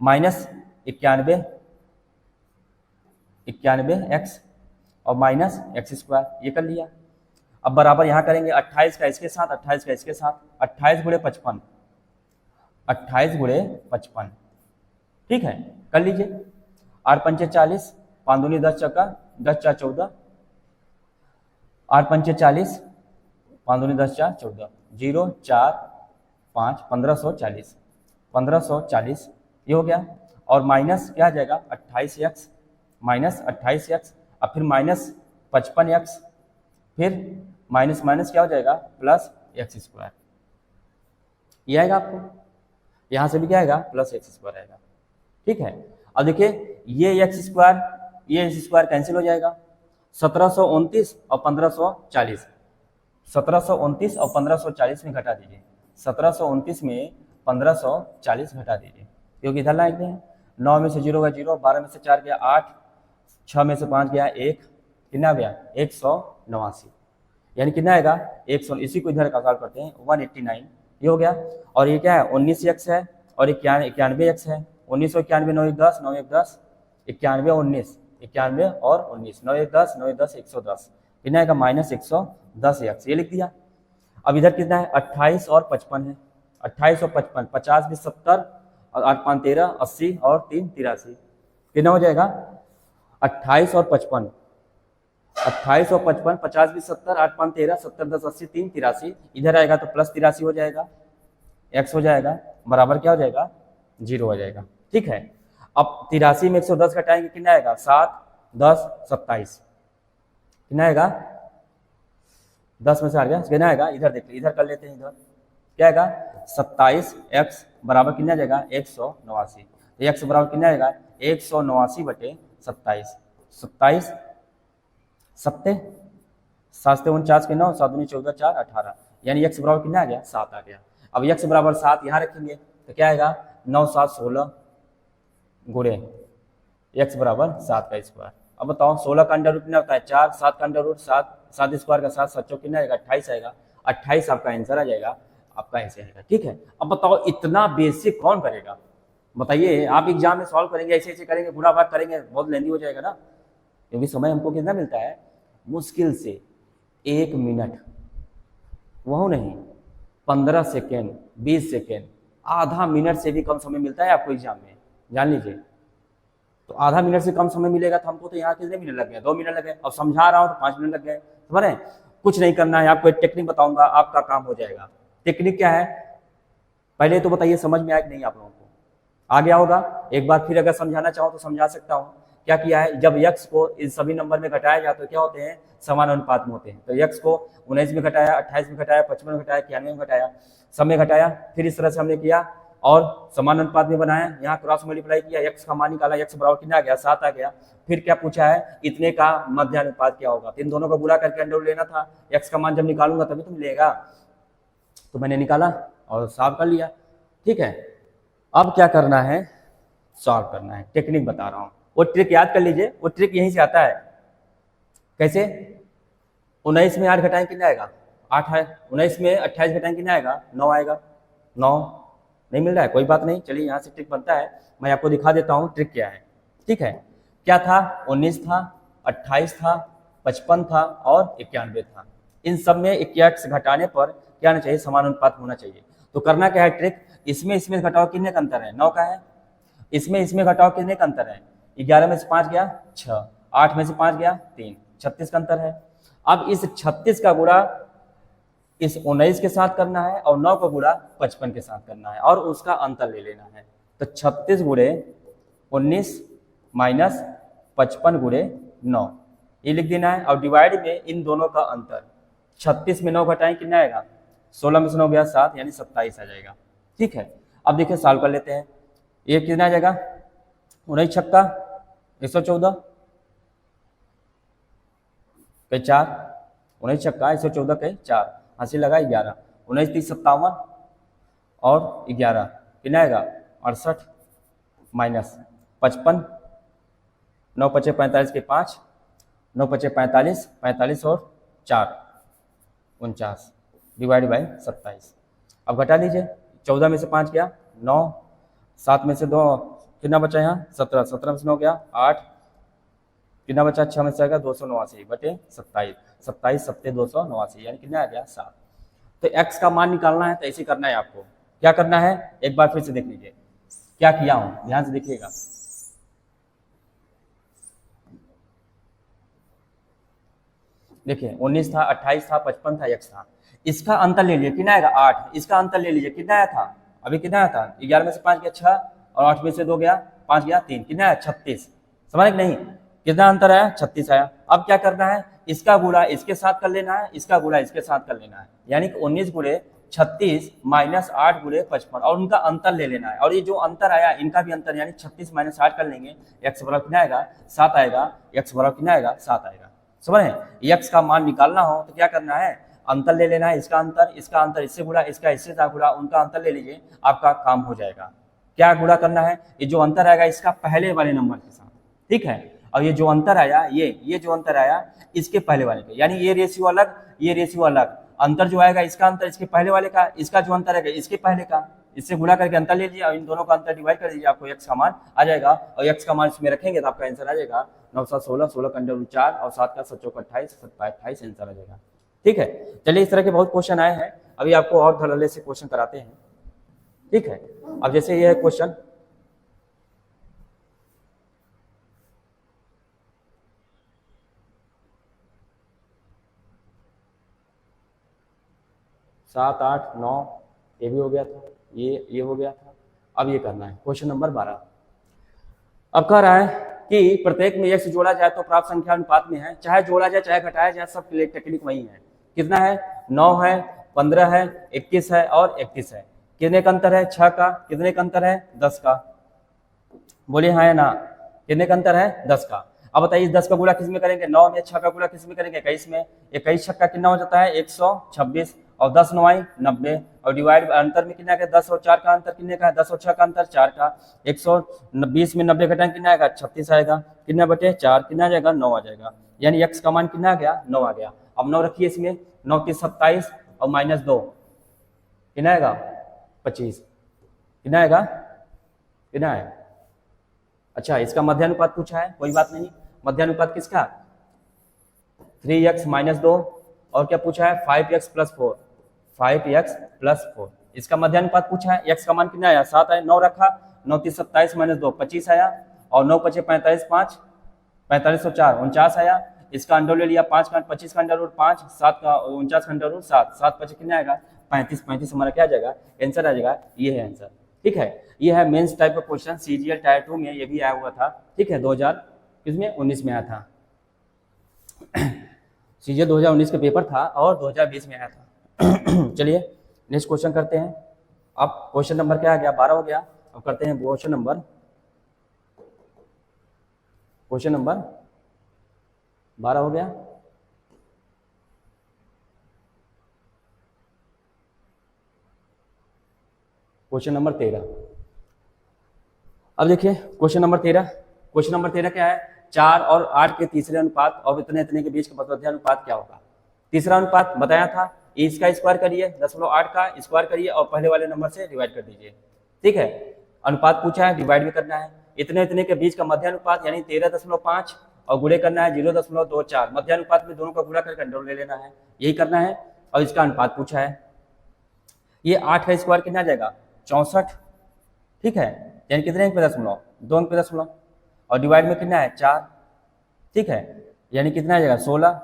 -91x और -x², ये कर लिया। अब बराबर यहाँ करेंगे 28 का इसके साथ, 28 का इसके साथ, 28 × 55, 28 × 55, ठीक है, कर लीजिए। 8 × 5 = 40, 5 दूनी 10 चौका 10 4 14, 8 × 5 = 40, 5 दूनी 10 4 14, 0 4 5 1540, 1540 ये हो गया। और माइनस क्या आ जाएगा, 28x, -28x, और फिर -55x, फिर माइनस माइनस क्या हो जाएगा, +x², ये आएगा आपको। यहाँ से भी क्या आएगा, +x² आएगा, ठीक है। अब देखिए ये x², ये x² कैंसिल हो जाएगा। 1729 और 1540, 1729 और 1540 में घटा दीजिए, 1729 में 1540 घटा दीजिए, क्योंकि इधर लाएंगे हैं। 9 में से 0 गया 0, 12 में से 4 गया 8, 6 में से 5 गया 1, कितना गया 189, यानी कितना आएगा 100। इसी को इधर का सॉल्व करते हैं, 189 ये हो गया। और ये क्या है, 19x है और 91x है। 19 और 91 9 1 10, 9 1 10, 91 और 19, 91 और 19, 9 1 10, 9 1 10, 110, कितना आएगा -110x, ये लिख दिया। अब इधर कितना है, 28 और 55 है, 28 और 55, 50 भी 70 और 8 5 13, 80 और 3 83, कितना हो जाएगा 28 और 55, 28 और 55, 50 भी 70, 8 5 13, 70 10 80 3 83, इधर आएगा तो +83 हो जाएगा, x हो जाएगा, बराबर क्या हो जाएगा 0 हो जाएगा, ठीक है। अब 83 में 110 घटाएंगे, कितना आएगा 7 10 27, कितना आएगा 10 में से आ गया, कितना आएगा, इधर देख लीजिए, इधर कर लेते हैं, इधर क्या आएगा 27x बराबर कितना आ जाएगा 189। तो x बराबर कितना आएगा 189/27। 27 सत्ते 7 के 9 7 दूनी 14 4 18, यानी x बराबर कितना आ गया 7 आ गया। अब x बराबर 7 यहाँ रखेंगे तो क्या आएगा 9 7 16 गुणे x बराबर 7 का स्क्वायर। अब बताओ 16 का अंडर रूट कितना होता है 4, 7 का अंडर रूट 7, 7 स्क्वायर का 7, 7 चौक कितना आएगा 28 आएगा। 28 आपका आंसर आ जाएगा, आपका ऐसे आएगा। ठीक है, अब बताओ इतना बेसिक कौन करेगा बताइए। आप एग्जाम में सॉल्व करेंगे ऐसे ऐसे करेंगे, बुरा बात करेंगे, बहुत लेंदी हो जाएगा ना, क्योंकि समय हमको कितना मिलता है मुश्किल से 1 मिनट, वह नहीं 15 सेकेंड 20 सेकेंड, आधा मिनट से भी कम समय मिलता है आपको एग्जाम में, जान लीजिए। तो आधा मिनट से कम समय मिलेगा तो हमको तो यहाँ कितने मिनट लग गए 2 मिनट लग गए। अब समझा रहा हूँ तो 5 मिनट लग गए, समझ रहे हैं। कुछ नहीं करना है, आपको एक टेक्निक बताऊंगा, आपका काम हो जाएगा। टेक्निक क्या है पहले तो बताइए, समझ में आया कि नहीं आप लोगों को? आ गया होगा। एक बार फिर अगर समझाना चाहो तो समझा सकता हूँ। क्या किया है, जब x को इन सभी नंबर में घटाया जाए तो क्या होते हैं समान अनुपात में होते हैं। तो x को 19 में घटाया, 28 में घटाया, 55 में घटाया, 91 में घटाया, सब में घटाया। फिर इस तरह से हमने किया और समान अनुपात में बनाया, यहाँ क्रॉस मल्टीप्लाई किया, x का मान निकाला, x बराबर कितना आ गया 7 आ गया। फिर क्या पूछा है इतने का मध्य अनुपात क्या होगा, तो इन दोनों को गुणा करके अंडर रूट लेना था। x का मान जब निकालूंगा तभी तो मिलेगा, तो मैंने निकाला और सॉल्व कर लिया। ठीक है, अब क्या करना है सॉल्व करना है, टेक्निक बता रहा हूँ। वो ट्रिक याद कर लीजिए, वो ट्रिक यहीं से आता है। कैसे 19 में 8 घटाएं कितना आएगा 8 है, 19 में 28 घटाएं कितना आएगा 9 आएगा। 9 नहीं मिल रहा है, कोई बात नहीं, चलिए यहाँ से ट्रिक बनता है, मैं आपको दिखा देता हूँ ट्रिक क्या है। ठीक है, क्या था 19 था, 28 था, 55 था और 91 था। इन सब में 21 घटाने पर क्या होना चाहिए समान अनुपात होना चाहिए। तो करना क्या है ट्रिक, इसमें घटाओ कितने का अंतर है 9 का है, इसमें घटाओ कितने का अंतर है 11 में से 5 गया 6, 8 में से 5 गया 3, 36 का अंतर है। अब इस 36 का गुणा इस 19 के साथ करना है और 9 का गुणा 55 के साथ करना है और उसका अंतर ले लेना है। तो 36 गुणे 19 माइनस 55 गुणे 9 ये लिख देना है और डिवाइड में इन दोनों का अंतर। 36 में 9 घटाएं कितना आएगा 16 में से 9 गया 7 यानी 27 आ जाएगा। ठीक है, अब देखिए सॉल्व कर लेते हैं। ये कितना आ जाएगा 19 छक्का 114 के 4, 19 छक्का 114 के 4, हंसी लगा 11, 19 30 57 और 11 कितना आएगा 68 माइनस 55, 9 पचे 45 के 5, 9 पचे 45, 45 और 4 49 डिवाइड बाई 27। अब घटा लीजिए, 14 में से 5 गया 9, 7 में से 2 कितना बचा यहाँ 17, 17 में से 9 गया 8, कितना बचा 6 में से आएगा 289 बटे 27, 27 सत्ते 289 यानी कितना आ गया 7। तो x का मान निकालना है तो ऐसे करना है आपको। क्या करना है एक बार फिर से देख लीजिए क्या किया हूं, ध्यान से देखिएगा। देखिए 19 था, 28 था, 55 था, x था, इसका अंतर ले लीजिए कितना आएगा 8, इसका अंतर ले लीजिए कितना आया था अभी कितना आया था 11 में से 5 गया 6 और 8 में से 2 गया 5 गया 3, कितना आया 36। समझ नहीं कितना अंतर आया 36 आया। अब क्या करना है इसका गुणा इसके साथ कर लेना है, इसका गुणा इसके साथ कर लेना है, यानी कि 19 गुणे 36 माइनस 8 गुणे 55 और उनका अंतर ले लेना है। और ये जो अंतर आया इनका भी अंतर यानी 36 माइनस 8 कर लेंगे, x बराबर कितना आएगा 7 आएगा, x बराबर कितना आएगा 7 आएगा। समझ रहे x का मान निकालना हो तो क्या करना है अंतर ले लेना है, इसका अंतर इससे गुणा, इसका इससे गुणा, उनका अंतर ले लीजिए, आपका काम हो जाएगा। क्या गुणा करना है, ये जो अंतर आएगा इसका पहले वाले नंबर के साथ, ठीक है, और ये जो अंतर आया ये जो अंतर आया इसके पहले वाले का, यानी ये रेशियो अलग ये रेशियो अलग, अंतर जो आएगा इसका अंतर इसके पहले वाले का, इसका जो अंतर आएगा इसके पहले का, इससे गुणा करके अंतर ले लीजिए और इन दोनों का अंतर डिवाइड कर दीजिए, आपको x का मान आ जाएगा। और x का मान इसमें रखेंगे तो आपका आंसर आ जाएगा 9 7 16, 16 का अंडर रूट 4 और 7 का 7 चौक 28, 28 आंसर आ जाएगा। ठीक है, चलिए इस तरह के बहुत क्वेश्चन आए हैं, अभी आपको और धड़ल्ले से क्वेश्चन कराते हैं। ठीक है, अब जैसे ये है क्वेश्चन, सात 8 9 ये भी हो गया था, ये हो गया था। अब ये करना है क्वेश्चन नंबर 12। अब कह रहा है कि प्रत्येक में x जोड़ा जाए तो प्राप्त संख्या अनुपात में है, चाहे जोड़ा जाए चाहे घटाया जाए, सब टेक्निक वही है। कितना है 9 है, 15 है, 21 है और 31 है। कितने का अंतर है 6 का, कितने का अंतर है 10 का, बोलिए हाँ या ना। कितने का अंतर है? 10 का। अब बताइए 10 का गुणा किस में करेंगे? 9 में। 6 का गुणा किस में करेंगे? 21 में। 21 छक्का कितना हो जाता है? 126। और 10 9 90। और डिवाइड अंतर में कितना है? 10 और 4 का अंतर कितने का है? 10 और 6 का अंतर 4 का। 120 में 90 घटाएं कितना आएगा? 36 आएगा। कितना बटे 4 कितना आ जाएगा? 9 आ जाएगा। यानी x का मान कितना आ गया? 9 आ गया। अब 9 रखिए इसमें। 9 की 27 और -2 कितना आएगा? 25। कितना आएगा? कितना है? अच्छा, इसका मध्यानुपात पूछा है, कोई बात नहीं। मध्यानुपात किसका? 3x - 2। और क्या पूछा है? 5x + 4। 5x + 4 इसका मध्यानुपात पूछा है। x का मान कितना आया? 7 आया। 9 रखा। 9 की 27 - 2 25 आया। और 9 पचे 45 5 45 और 4 49 आया। इसका अंडर ले लिया 5 का 25 का अंडर रूट 5 7 का 49 का अंडर रूट 7 7 पचे कितना आएगा? 35 35 हमारा क्या आ जाएगा? आंसर आ जाएगा। ये है आंसर। ठीक है, ये है मेंस टाइप का क्वेश्चन। सीजीएल टायर 2 में ये भी आया हुआ था। ठीक है, 2019 में आया था। सीजीएल 2019 का पेपर था और 2020 में आया था। चलिए नेक्स्ट क्वेश्चन करते हैं। अब क्वेश्चन नंबर क्या आ गया? 12 हो गया। अब करते हैं क्वेश्चन नंबर 12 हो गया। Question number 13। अब देखिए क्वेश्चन नंबर 13। क्वेश्चन नंबर 13 क्या है? 4 और 8 के तीसरे अनुपात और इतने इतने के बीच का मध्यानुपात क्या होगा? तीसरा अनुपात बताया था, इसका स्क्वायर करिए, 10.8 का स्क्वायर करिए और पहले वाले नंबर से डिवाइड कर दीजिए। ठीक है, अनुपात पूछा है, डिवाइड भी करना है। इतने इतने के बीच का मध्यानुपात यानी 13.5 और गुणे करना है 0.24। मध्यानुपात में दोनों का गुणा करके अंडर ले लेना है, यही करना है। और इसका अनुपात पूछा है। ये 8 का स्क्वायर कितना आ जाएगा? 64। ठीक है, यानी कितने अंक पे दशमलव? 2 अंक पे दशमलव। और डिवाइड में कितना है? 4। ठीक है, यानी कितना आ जाएगा? 16।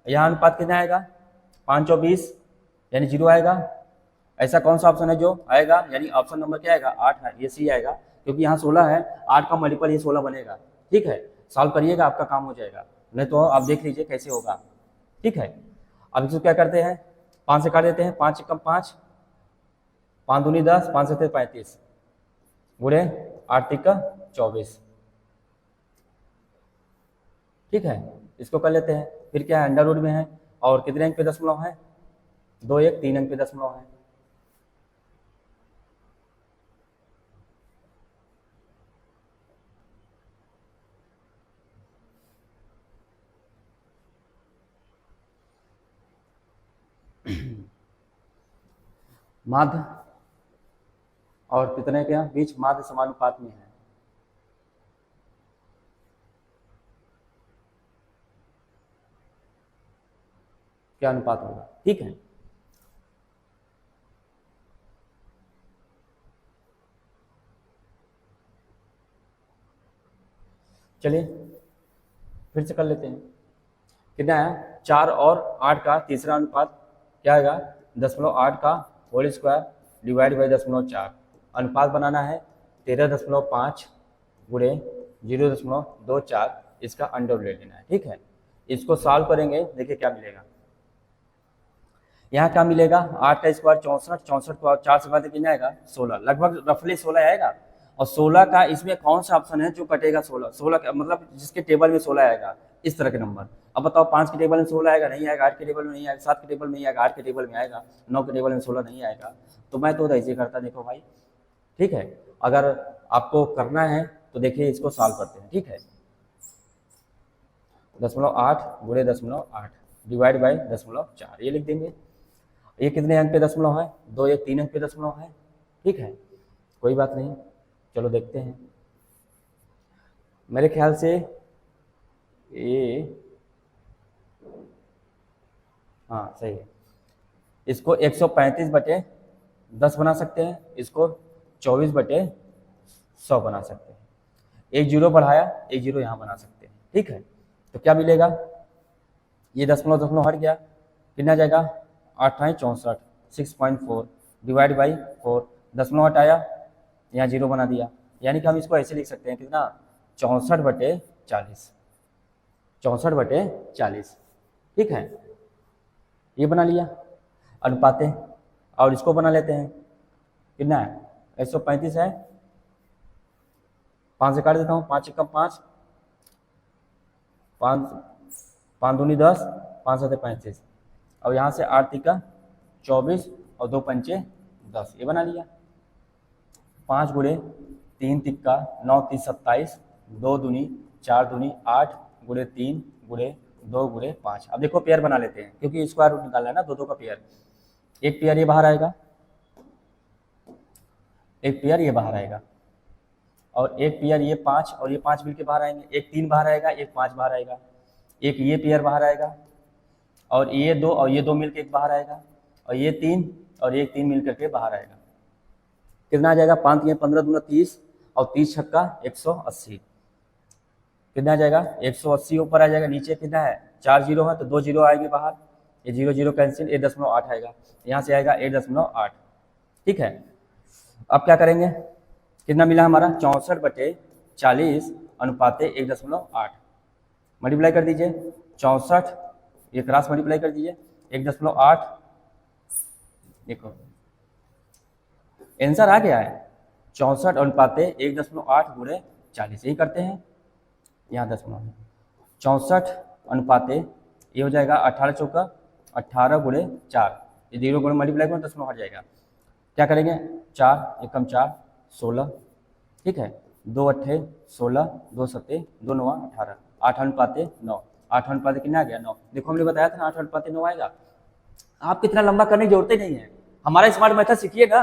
यहाँ अनुपात कितना आएगा? 5 और 20 यानी 0 आएगा। ऐसा कौन सा ऑप्शन है जो आएगा? यानी ऑप्शन नंबर क्या आएगा? 8 है, ये सी आएगा। क्योंकि यहाँ 16 है, 8 का मल्टीपल ये 16 बनेगा। ठीक है, सॉल्व करिएगा, आपका काम हो जाएगा। नहीं तो आप देख लीजिए कैसे होगा। ठीक है, अब इसको क्या करते हैं? 5 से काट देते हैं। 5 एकम 5, 5 दूनी 10, 5 से 35 गुणे 8 तिक्का 24। ठीक है, इसको कर लेते हैं। फिर क्या है? अंडर रूट में है और कितने अंक पे दशमलव है? 2 1 3 अंक पे दशमलव है। माध्य और कितने के बीच माध्य समानुपात में है? क्या अनुपात होगा? ठीक है, चलिए फिर से कर लेते हैं। कितना है? 4 और 8 का तीसरा अनुपात क्या आएगा? 0.8 का होल स्क्वायर डिवाइड बाई 0.4। अनुपात बनाना है 13.5 गुणे 0.24, इसका अंडर ले लेना है। ठीक है, इसको सॉल्व करेंगे, देखिए क्या मिलेगा। यहाँ क्या मिलेगा? 8 का स्क्वायर 64, 64 को 4 से बात कितना आएगा? 16, लगभग रफली 16 आएगा। और 16 का इसमें कौन सा ऑप्शन है जो कटेगा? 16 16 का मतलब जिसके टेबल में 16 आएगा, इस तरह के नंबर। अब बताओ 5 के टेबल में 16 आएगा? नहीं आएगा। 8 के टेबल में नहीं आएगा। 7 के टेबल में नहीं आएगा। 8 के टेबल में आएगा। 9 के टेबल में 16 नहीं आएगा। तो मैं तो ऐसे करता, देखो भाई। ठीक है, अगर आपको करना है तो देखिए इसको सॉल्व करते हैं। ठीक है, 0.8 गुणे 0.8 डिवाइड बाई 0.4 ये लिख देंगे। ये कितने अंक पे दशमलव है? 2 1 3 अंक पे दशमलव है। ठीक है, कोई बात नहीं, चलो देखते हैं। मेरे ख्याल से ये हाँ सही है। इसको 135 बटे 10 बना सकते हैं, इसको 24 बटे 100 बना सकते हैं। एक जीरो बढ़ाया, एक जीरो यहाँ बना सकते हैं। ठीक है, तो क्या मिलेगा? ये दशमलव दशमलव हट गया, कितना जाएगा? 8 × 64 6.4 डिवाइड बाई 4। दशमलव हटाया, यहाँ जीरो बना दिया। यानी कि हम इसको ऐसे लिख सकते हैं, कितना? 64 बटे 40। 64 बटे 40। ठीक है, ये बना लिया अनुपाते। और इसको बना लेते हैं, कितना है? 135 है 5 से काट देता हूँ, 5 एकम 5, 5 दूनी 10, 5 7 35। अब यहाँ से 8 तिक्का 24 और 2 पंचे 10, ये बना लिया। 5 गुणे 3 तिक्का 9 3 27, 2 दूनी 4 दूनी 8 गुणे 3 गुणे 2 गुणे 5। अब देखो पेयर बना लेते हैं क्योंकि स्क्वायर रूट निकालना है ना, 2 2 का पेयर। एक पेयर ये बाहर आएगा, एक पेयर ये बाहर आएगा, और एक पेयर ये 5 और ये 5 मिलके बाहर आएंगे। एक 3 बाहर आएगा, एक 5 बाहर आएगा, एक ये पेयर बाहर आएगा, और ये 2 और ये 2 मिलके एक बाहर आएगा, और ये 3 और ये 3 मिल करके बाहर आएगा। कितना आ जाएगा? 5 3 15 दूना 30 और 30 छक्का 180। कितना आ जाएगा? 180 ऊपर आ जाएगा। नीचे कितना है? 4 जीरो है तो 2 जीरो आएंगे बाहर, ये 0 0 कैंसिल, 1.8 आएगा, यहाँ से आएगा 1.8। ठीक है, अब क्या करेंगे? कितना मिला हमारा? 64/40 अनुपात 1.8। मल्टीप्लाई कर दीजिए, 64 ये क्रॉस मल्टीप्लाई कर दीजिए, 1.8। देखो आंसर आ गया है 64 अनुपात 1.8 गुणे 40। यही करते हैं, यहाँ 10 है, 64 अनुपात ये हो जाएगा 18 चौका 18 गुणे 4, ये 0 गुणे मल्टीप्लाई करो 10 हट जाएगा। क्या करेंगे? 4 एकम 4 16, ठीक है, 2 अट्ठे 16, 2 सत्ते 2 9 18, 8 अनुपात 9, 8 अनुपात कितना आ गया? 9। देखो हमने बताया था ना 8 अनुपात 9 आएगा। आप कितना लंबा करने की जरूरत ही नहीं है, हमारा स्मार्ट मेथड सीखिए ना।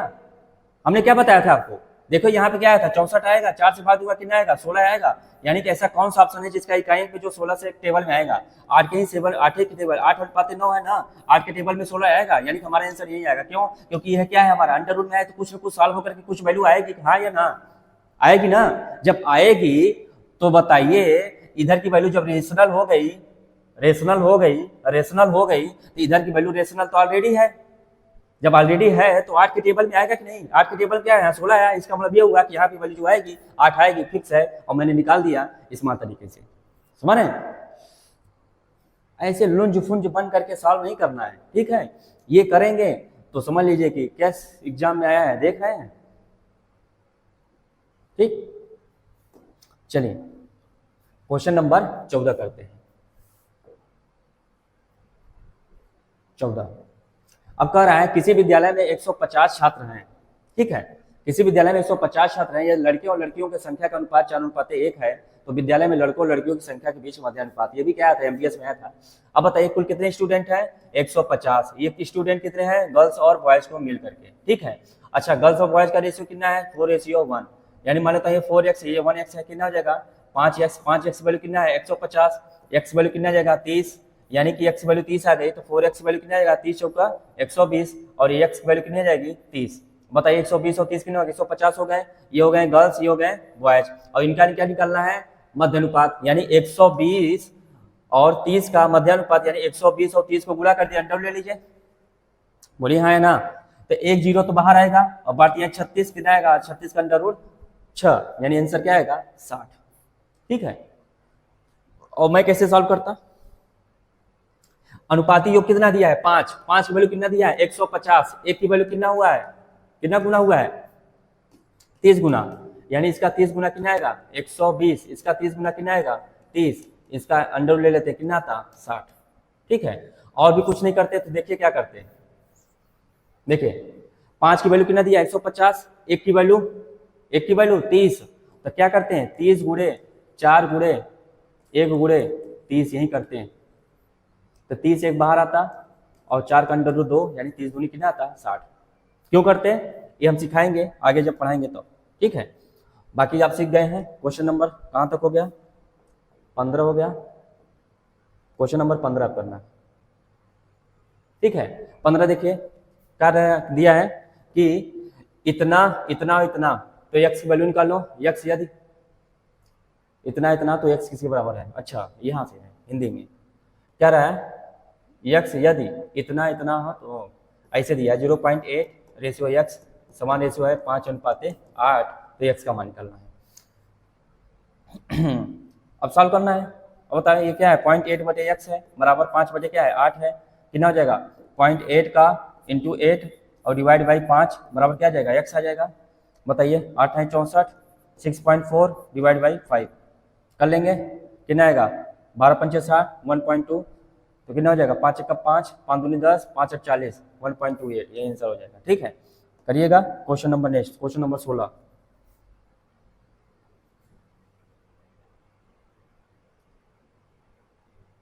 हमने क्या बताया था आपको? देखो यहाँ पे क्या आया था? 64 आएगा, 4 से भाग दूंगा कितना आएगा? 16 आएगा। यानी कि ऐसा कौन सा ऑप्शन है जिसका इकाई पे जो 16 से टेबल में आएगा? 8 के ही टेबल, 8 के टेबल, 8 अनुपात 9 है ना, 8 के टेबल में 16 आएगा, यानी कि हमारा आंसर यही आएगा। क्यों? क्योंकि यह क्या है हमारा अंडर रूट में है, तो कुछ न कुछ सॉल्व होकर के कुछ वैल्यू आएगी, हाँ या ना? आएगी ना। जब आएगी तो बताइए, इधर की वैल्यू जब रेशनल हो गई, रेशनल हो गई, रेशनल हो गई, तो इधर की वैल्यू रेशनल तो ऑलरेडी है। जब ऑलरेडी है तो 8 के टेबल में आएगा कि नहीं? 8 के टेबल क्या है? 16 है। इसका मतलब ये हुआ कि यहाँ की वैल्यू जो आएगी 8 आएगी, फिक्स है, और मैंने निकाल दिया स्मार्ट तरीके से। समझ रहे? ऐसे लुंज फुंज बन करके सॉल्व नहीं करना है, ठीक है? ये करेंगे तो समझ लीजिए कि कैसे एग्जाम में आया है, देख रहे हैं। ठीक, चलिए क्वेश्चन नंबर 14 करते हैं। 14 अब कह रहा है किसी विद्यालय में 150 छात्र हैं, ठीक है, किसी विद्यालय में 150 छात्र हैं, यदि लड़के और लड़कियों की संख्या का अनुपात 4:1 है, तो विद्यालय में लड़कों और लड़कियों की संख्या के बीच मध्य अनुपात, ये भी क्या था? एमबीएस में आया था। अब बताइए कुल कितने स्टूडेंट हैं? 150। ये स्टूडेंट कितने हैं? गर्ल्स और बॉयज को मिल करके, ठीक है। अच्छा, गर्ल्स और बॉयज का रेशियो कितना है? 4:1, यानी मान लेता है 4x ये 1x है, कितना हो जाएगा? 5x। 5x वैल्यू कितना है? 150। x वैल्यू कितना जाएगा? 30, यानी कि x वैल्यू 30 आ गई, तो 4x वैल्यू कितना जाएगा? 30 चौका 120, और ये x वैल्यू कितनी जाएगी? 30। बताइए 120 और 30 कितने हो गए? 150 हो गए। ये हो गए गर्ल्स, ये हो गए बॉयज, और इनका क्या निकालना है? मध्य अनुपात, यानी 120 और 30 का मध्य अनुपात, यानी 120 और 30 को गुणा कर दिया, अंडर ले लीजिए। बोलिए हाँ है ना? तो एक जीरो तो बाहर आएगा, और बाकी यहाँ 36 कितना आएगा? 36 का अंडर रूट 6, यानी आंसर क्या आएगा? 60। ठीक है, और मैं कैसे सॉल्व करता? अनुपाती योग कितना दिया है? 5। 5 की वैल्यू कितना दिया है? 150। एक की वैल्यू कितना हुआ है? कितना गुना हुआ है? 30 गुना, यानी इसका 30 गुना कितना आएगा? 120। इसका 30 गुना कितना आएगा? 30। इसका अंडर ले लेते, कितना था? 60। ठीक है, और भी कुछ नहीं करते तो देखिए क्या करते हैं। देखिए 5 की वैल्यू कितना दिया? 150। एक की वैल्यू 30, तो क्या करते हैं? 30 गुणे 4 गुणे 1 गुणे 30 यही करते हैं, तो 30 एक बाहर आता, और 4 का अंडर रूट 2, यानी 30 गुनी कितना आता? 60। क्यों करते हैं ये हम सिखाएंगे आगे जब पढ़ाएंगे तो, ठीक है। बाकी आप सीख गए हैं। क्वेश्चन नंबर कहाँ तक हो गया? 15 हो गया। क्वेश्चन नंबर 15 करना, ठीक है। 15 देखिए क्या दिया है कि इतना इतना इतना, तो x की वैल्यू निकाल लो। x यदि इतना इतना तो x किसके बराबर है? अच्छा, यहाँ से है हिंदी में क्या रहा है? x यदि इतना इतना हो तो ऐसे दिया 0.8 रेशियो x समान रेशियो है 5:8, तो x का मान निकालना है। अब सॉल्व करना है। अब बताएं ये क्या है? 0.8/x है बराबर 5 बटे क्या है? 8 है। कितना हो जाएगा? 0.8 का इंटू 8 और डिवाइड बाई 5 बराबर क्या आ जाएगा? x आ जाएगा। बताइए 8 है 64, 6.4 डिवाइड बाई 5 कर लेंगे, कितना आएगा 12 पंचे 60, 1.2, तो कितना हो जाएगा 5 1 5, 5 दूनी 10, 5 8 40, 1.28, ये आंसर हो जाएगा। ठीक है, करिएगा question number next, question number 16।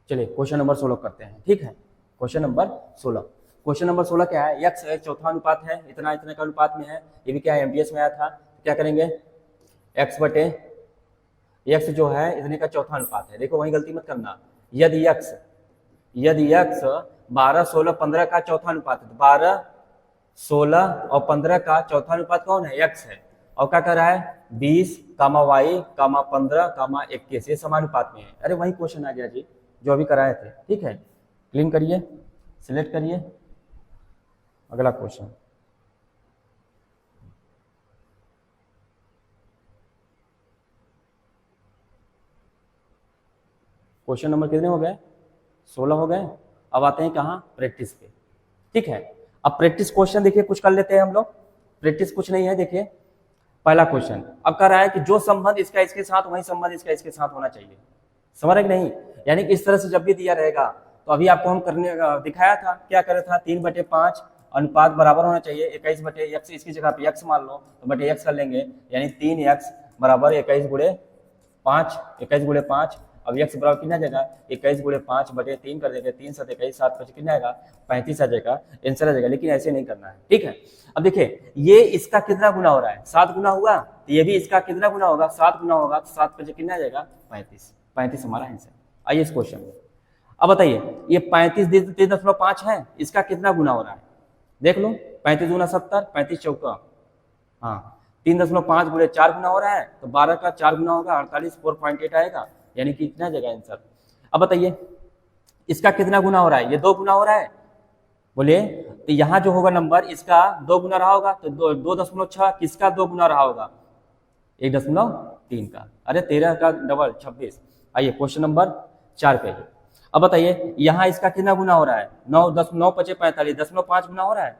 चलिए क्वेश्चन नंबर 16 करते हैं। ठीक है, क्वेश्चन नंबर 16, क्वेश्चन नंबर 16 क्या है, x एक चौथा अनुपात है, इतना इतना का अनुपात में है, ये भी क्या है एमडीएस में आया था, क्या करेंगे x बटे x जो है इतने का चौथा अनुपात है। देखो वहीं गलती मत करना, यदि x 12 16 15 का चौथा अनुपात है, तो 12 16 और 15 का चौथा अनुपात कौन है, x है, और क्या कर रहा है 20 y 15 21, ये समानुपात में है। अरे वही क्वेश्चन आ गया जी जो अभी कराए थे। ठीक है, क्लीन करिए, सिलेक्ट करिए, अगला क्वेश्चन। क्वेश्चन नंबर कितने हो गए, 16 हो गए। अब आते हैं कहाँ, प्रैक्टिस पे। ठीक है, अब प्रैक्टिस क्वेश्चन देखिए कुछ कर लेते हैं हम लोग, प्रैक्टिस कुछ नहीं है। देखिए पहला क्वेश्चन अब कर रहा है कि जो संबंध इसका इसके साथ वही संबंध इसका इसके साथ होना चाहिए, समझ रहे कि नहीं, यानी कि इस तरह से जब भी दिया रहेगा तो अभी आपको हम करने दिखाया था, क्या करे था 3/5 अनुपात बराबर होना चाहिए 21 बटे x, इसकी जगह पे x मान लो तो बटे x कर लेंगे, यानी 3x बराबर 21 गुणे 5, 21 गुणे 5। अब x बराबर कितना जाएगा 21 गुणे 5 बटे 3 कर देंगे, 3 7 21 7 5 कितना आएगा 35 आ जाएगा, आंसर आ जाएगा। लेकिन ऐसे नहीं करना है। ठीक है, अब देखिए ये इसका कितना गुना हो रहा है, 7 गुना हुआ, तो ये भी इसका कितना गुना होगा 7 गुना होगा, तो 7 5 कितना आ जाएगा 35, 35 हमारा आंसर। आइए इस क्वेश्चन में, अब बताइए ये 35.5 है, इसका कितना गुना हो रहा है, देख लो 35 गुना 70, 35 चौका, हाँ 3.5 गुणे 4 गुना हो रहा है, तो 12 का 4 गुना होगा 48, 4.8 आएगा, यानी कि कितना जगह आंसर। अब बताइए इसका कितना गुना हो रहा है, ये 2 गुना हो रहा है, बोलिए तो यहाँ जो होगा नंबर इसका 2 गुना रहा होगा, तो 2.6 किसका 2 गुना रहा होगा 1.3 का, अरे 13 का डबल 26। आइए क्वेश्चन नंबर 4 पे। अब बताइए यहाँ इसका कितना गुना हो रहा है 9 10 9 5 45, 0.5 गुना हो रहा है,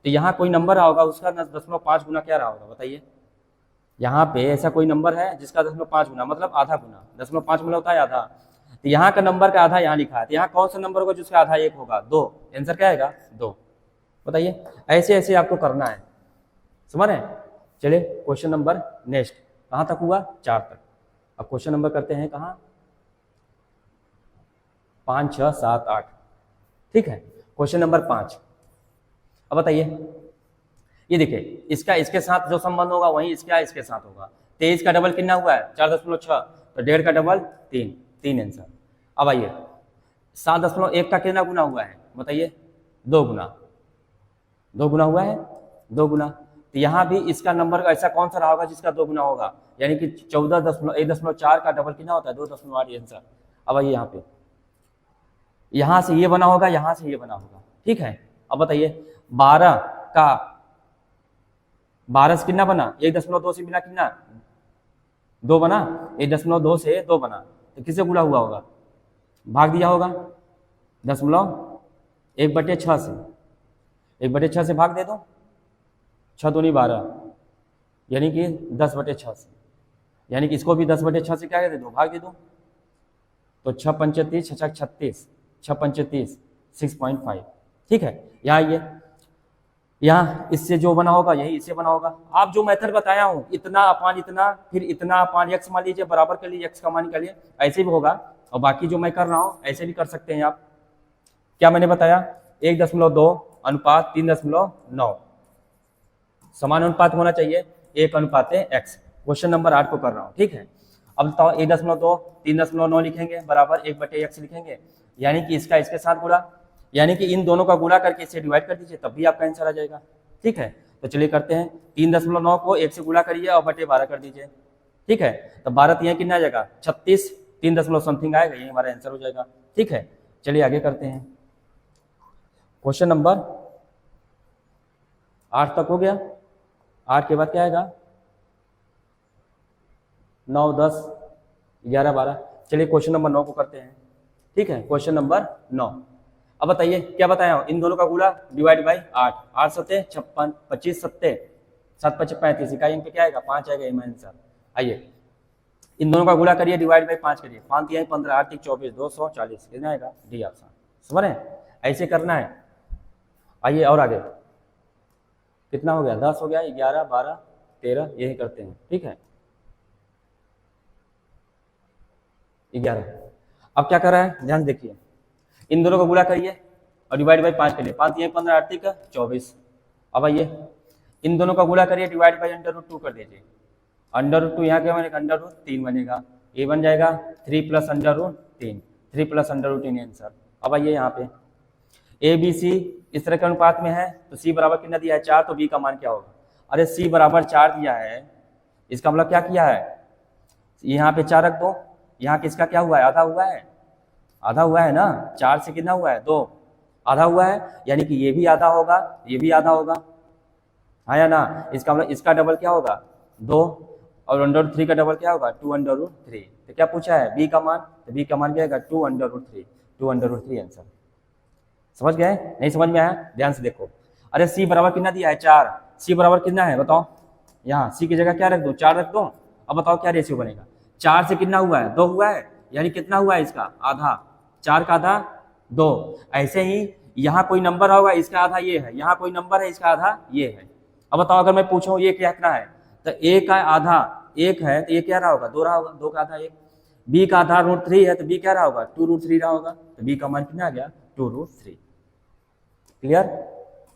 तो यहाँ कोई नंबर होगा उसका 0.5 गुना क्या रहा होगा बताइए, यहाँ पे ऐसा कोई नंबर है जिसका 0.5 गुना मतलब आधा गुना, 0.5 गुना होता है आधा, तो यहाँ का नंबर का आधा यहाँ लिखा है, तो यहाँ कौन सा नंबर होगा जिसका आधा 1 होगा 2, आंसर क्या आएगा 2। बताइए ऐसे ऐसे आपको करना है, समझ रहे। चलिए क्वेश्चन नंबर नेक्स्ट, कहाँ तक हुआ 4 तक। अब क्वेश्चन नंबर करते हैं कहाँ 5 6 7 8। ठीक है, क्वेश्चन नंबर 5। अब बताइए ये देखिए इसका इसके साथ जो संबंध होगा वही इसका इसके साथ होगा, 23 का डबल कितना हुआ है 4.6, तो 1.5 का डबल 3 आंसर। अब आइए 7.1 का कितना गुना हुआ है बताइए 2 गुना, 2 गुना हुआ है 2 गुना, तो यहाँ भी इसका नंबर ऐसा कौन सा रहा होगा जिसका 2 गुना होगा, यानी कि 1.4 का डबल कितना होता है 2.8 आंसर। अब आइए यहाँ पे यहाँ से ये बना होगा, यहाँ से ये बना होगा। ठीक है, अब बताइए 12 से कितना बना 1.2 से बिना कितना 2 बना, 1.2 से 2 बना, तो किससे गुणा हुआ होगा भाग दिया होगा 1/6 से, 1/6 से भाग दे दो, 6 दूनी 12, यानी कि 10/6 से, यानी कि इसको भी 10/6 से क्या दे दो भाग दे दो, तो 6 पंचे 30 6 36, 6 पंचे 30 6.5। ठीक है, यहाँ इससे जो बना होगा यही इससे बना होगा। आप जो मेथड बताया हूँ इतना अपान इतना फिर इतना अपान x मान लीजिए बराबर कर लीजिए, x का मान निकालिए, ऐसे भी होगा। और बाकी जो मैं कर रहा हूँ ऐसे भी कर सकते हैं आप। क्या मैंने बताया 1.2 अनुपात 3.9 समान अनुपात होना चाहिए 1:x। क्वेश्चन नंबर 8 को कर रहा हूँ। ठीक है, अब बताओ 1.2 3.9 लिखेंगे बराबर 1/x लिखेंगे, यानी कि इसका इसके साथ गुणा, यानी कि इन दोनों का गुणा करके इसे डिवाइड कर दीजिए तब भी आपका आंसर आ जाएगा। ठीक है, तो चलिए करते हैं 3.9 को 1 से गुणा करिए और बटे 12 कर दीजिए। ठीक है, तो 12 यहाँ कितना आ जाएगा 36, 3 समथिंग आएगा, यही हमारा आंसर हो जाएगा। ठीक है, चलिए आगे करते हैं। क्वेश्चन नंबर 8 तक हो गया। 8 के बाद क्या आएगा 9 10 11 12। चलिए क्वेश्चन नंबर 9 को करते हैं। ठीक है, क्वेश्चन नंबर 9। अब बताइए क्या बताया हूं, इन दोनों का गुणा डिवाइड बाई 8, 8 7 56, 25 7 7 5 35, इकाई अंक पे क्या आएगा 5 आएगा, ये आंसर। आइए इन दोनों का गुणा करिए, डिवाइड बाई 5 करिए, 5 3 15 8 3 24 240, कितना आएगा? D option. समझ रहे हैं? ऐसे करना है। आइए और आगे कितना हो गया? 10 हो गया, 11 12 13, यही करते हैं। ठीक है 11। अब क्या कर रहा है ध्यान देखिए, इन दोनों को गुणा करिए और डिवाइड बाई 5 करिए, 5 3 15 8 3 24। अब आइए इन दोनों का गुणा करिए, डिवाइड बाई √2 कर दीजिए, √2 यहाँ क्या बनेगा? √3 बनेगा, ये बन जाएगा 3 प्लस √3, 3 प्लस √3 आंसर। अब आइए यहाँ पे ए बी सी इस तरह के अनुपात में है, तो सी बराबर कितना दिया है? 4, तो बी का मान क्या होगा? अरे सी बराबर 4 दिया है, इसका मतलब क्या किया है? यहाँ पे 4 रख दो, यहाँ किसका क्या हुआ है? आधा हुआ है, आधा हुआ है ना, 4 से कितना हुआ है? 2, आधा हुआ है, यानी कि ये भी आधा होगा, ये भी आधा होगा, हाँ या ना? इसका मतलब इसका डबल क्या होगा? 2, और √3 का डबल क्या होगा? 2√3। तो क्या पूछा है? बी का मान, तो बी का मान क्या आएगा? 2√3, 2√3 आंसर। समझ गए? नहीं समझ में आया? ध्यान से देखो। अरे सी बराबर कितना दिया है? 4, सी बराबर कितना है बताओ? यहाँ सी की जगह क्या रख दो? 4 रख दो। अब बताओ क्या रेशियो बनेगा? 4 से कितना हुआ है? 2 हुआ है, यानी कितना हुआ है इसका? आधा, 4 का आधा 2। ऐसे ही यहाँ कोई नंबर होगा, इसका आधा ये है, यहाँ कोई नंबर है, इसका आधा ये है। अब बताओ अगर मैं पूछूं ये क्या कितना है, तो ए का आधा 1 है, तो ये क्या रहा होगा? 2 रहा होगा, 2 का आधा 1। बी का आधा √3 है, तो बी क्या रहा होगा? 2√3 रहा होगा, तो बी का मान कितना आ गया? 2√3। क्लियर?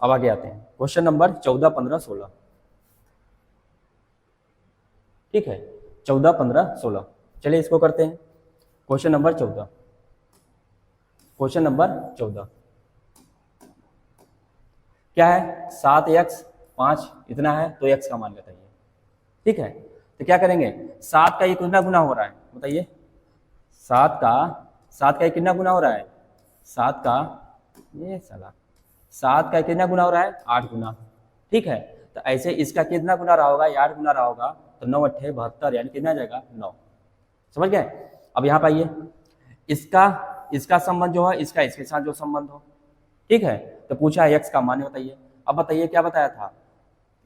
अब आगे आते हैं क्वेश्चन नंबर 14 15 16। ठीक है 14 15 16, चलिए इसको करते हैं। क्वेश्चन नंबर 14, क्वेश्चन नंबर 14 क्या है? 7x 5 इतना है, तो x का मान बताइए। ठीक है तो क्या करेंगे? 7 का ये कितना गुना हो रहा है बताइए? 7 का ये कितना गुना हो रहा है? 7 का ये साला 7 का कितना गुना हो रहा है? 8 गुना। ठीक है तो ऐसे इसका कितना गुना रहा होगा? 8 गुना रहा होगा, तो 9 8 72, यानी कितना आ जाएगा? 9। समझ गए? अब यहाँ पे आइए, इसका संबंध जो है इसका इसके साथ जो संबंध हो। ठीक है तो पूछा है x का मान बताइए। अब बताइए क्या बताया था?